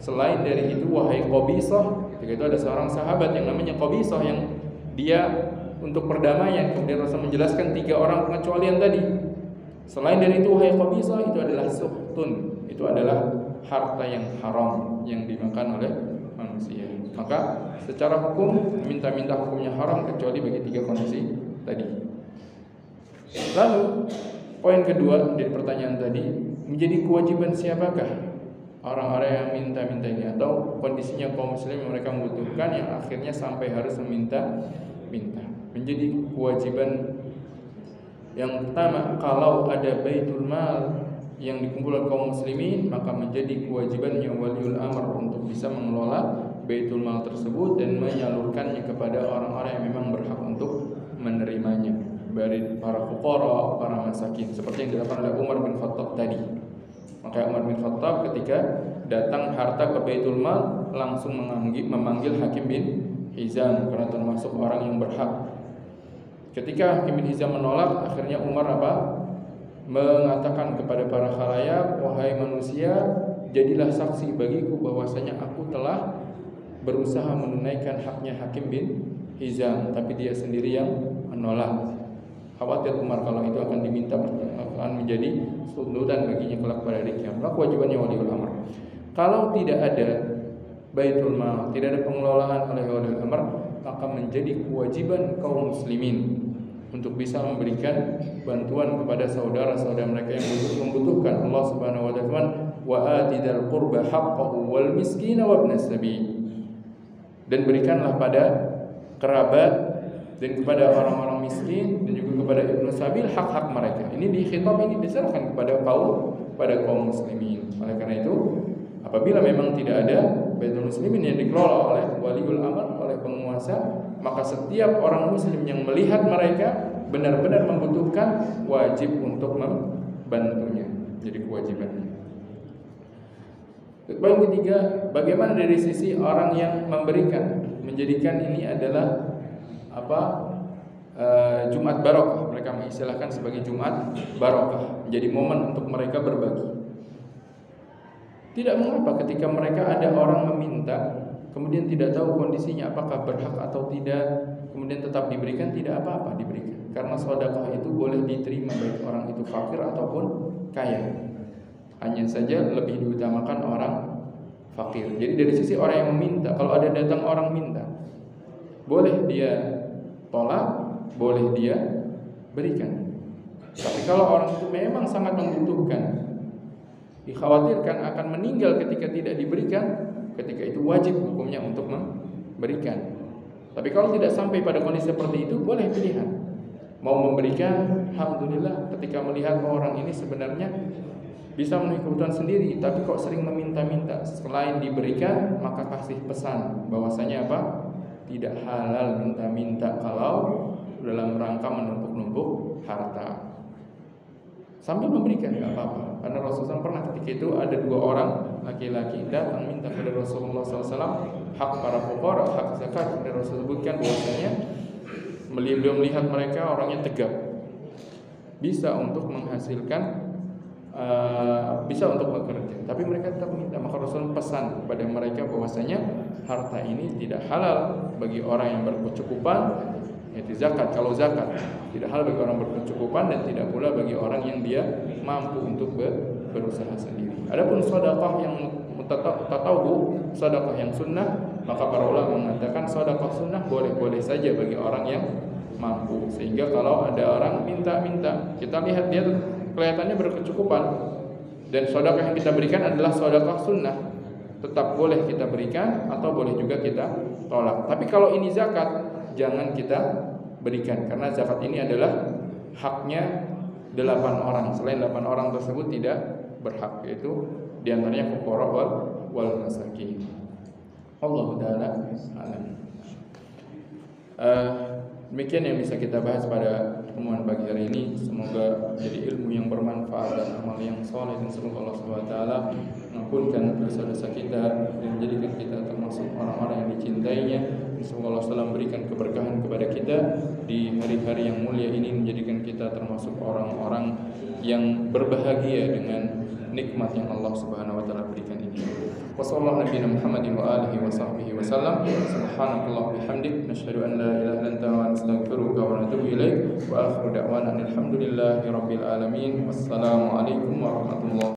selain dari itu wahai Qabisah, ketika itu ada seorang sahabat yang namanya Qabisah yang dia untuk perdamaian, kemudian Rasul menjelaskan 3 orang pengecualian tadi. Selain dari itu wahai Qabisah, itu adalah suhtun, itu adalah harta yang haram yang dimakan oleh manusia. Maka secara hukum minta-minta hukumnya haram kecuali bagi 3 kondisi tadi. Lalu poin kedua dari pertanyaan tadi, menjadi kewajiban siapakah orang-orang yang minta-minta ini, atau kondisinya kaum muslim mereka membutuhkan yang akhirnya sampai harus meminta-minta. Menjadi kewajiban yang pertama, kalau ada baitul mal yang dikumpulkan kaum muslimin, maka menjadi kewajibannya waliul amr untuk bisa mengelola baitul mal tersebut dan menyalurkannya kepada orang-orang yang memang berhak untuk menerimanya, dari para fuqara, para masakin, seperti yang dilakukan oleh Umar bin Khattab tadi. Maka Umar bin Khattab ketika datang harta ke baitul mal langsung memanggil Hakim bin Hizam karena termasuk orang yang berhak. Ketika Hakim bin Hizam menolak, akhirnya Umar mengatakan kepada para khalayak, wahai manusia, jadilah saksi bagiku bahwasanya aku telah berusaha menunaikan haknya Hakim bin Hizam, tapi dia sendiri yang menolak. Khawatir Umar kalau itu akan diminta, akan menjadi tuntutan baginya kelak pada hari kiamat. Maka kewajibannya waliul amr. Kalau tidak ada baitul mal, tidak ada pengelolaan oleh waliul amr, maka menjadi kewajiban kaum muslimin untuk bisa memberikan bantuan kepada saudara-saudara mereka yang membutuhkan. Allah Subhanahu wa taala, wa atidal qurba haqqahu wal miskina wabnas sabil. Dan berikanlah pada kerabat dan kepada orang-orang miskin dan juga kepada ibnu sabil hak-hak mereka. Ini di khitab ini diserahkan kepada kaum muslimin. Oleh karena itu, apabila memang tidak ada baitul muslimin yang dikelola oleh waliul amr, oleh penguasa, maka setiap orang muslim yang melihat mereka benar-benar membutuhkan wajib untuk membantunya. Jadi kewajibannya. Poin ketiga, bagaimana dari sisi orang yang memberikan, menjadikan ini adalah Jumat barokah. Mereka mengistilahkan sebagai Jumat barokah, menjadi momen untuk mereka berbagi. Tidak mengapa ketika mereka ada orang meminta, kemudian tidak tahu kondisinya apakah berhak atau tidak, kemudian tetap diberikan, tidak apa-apa diberikan. Karena sedekah itu boleh diterima baik orang itu fakir ataupun kaya. Hanya saja lebih diutamakan orang fakir. Jadi dari sisi orang yang meminta, kalau ada datang orang minta, boleh dia tolak, boleh dia berikan. Tapi kalau orang itu memang sangat membutuhkan, dikhawatirkan akan meninggal ketika tidak diberikan, ketika itu wajib hukumnya untuk memberikan. Tapi kalau tidak sampai pada kondisi seperti itu, boleh pilihan. Mau memberikan, alhamdulillah, ketika melihat orang ini sebenarnya bisa memenuhi kebutuhan sendiri, tapi kok sering meminta-minta. Selain diberikan, maka kasih pesan bahwasanya apa? Tidak halal minta-minta kalau dalam rangka menumpuk-numpuk harta. Sambil memberikan tidak apa-apa. Karena Rasulullah pernah ketika itu ada 2 orang laki-laki datang minta kepada Rasulullah SAW hak para fuqara, hak zakat. Dan Rasulullah sebutkan bahwasanya beliau melihat mereka orangnya tegap, bisa untuk menghasilkan, bisa untuk bekerja, tapi mereka tetap minta. Maka Rasul pesan kepada mereka bahwasanya harta ini tidak halal bagi orang yang berkecukupan yaitu zakat. Kalau zakat tidak halal bagi orang berkecukupan dan tidak pula bagi orang yang dia mampu untuk berusaha sendiri. Adapun sedekah yang tatawwu, sedekah yang sunnah, maka para ulama mengatakan sedekah sunnah boleh-boleh saja bagi orang yang mampu. Sehingga kalau ada orang minta-minta, kita lihat dia kelihatannya berkecukupan dan sedekah yang kita berikan adalah sedekah sunnah, tetap boleh kita berikan atau boleh juga kita tolak. Tapi kalau ini zakat, jangan kita berikan karena zakat ini adalah haknya 8 orang. Selain 8 orang tersebut tidak berhak, yaitu diantaranya fuqara wal masakin. Allahu taala alam. Demikian yang bisa kita bahas pada pertemuan pagi hari ini. Semoga jadi ilmu yang bermanfaat dan amal yang soleh, dan semoga Allah Subhanahu wa taala mengampunkan dosa-dosa kita dan menjadikan kita termasuk orang-orang yang dicintainya. Semoga Allah SWT memberikan keberkahan kepada kita di hari-hari yang mulia ini, menjadikan kita termasuk orang-orang yang berbahagia dengan nikmat yang Allah Subhanahu wa taala berikan ini. Wassallallahu nabiyana Muhammadin wa alihi wa sahbihi wa sallam. Subhanakallah bihamdik nasyhadu an la ilaha illa anta wa nastaghfiruka wa natubu ilaik. Wa akhiru da'wana alhamdulillahi rabbil alamin. Wassalamu alaikum warahmatullahi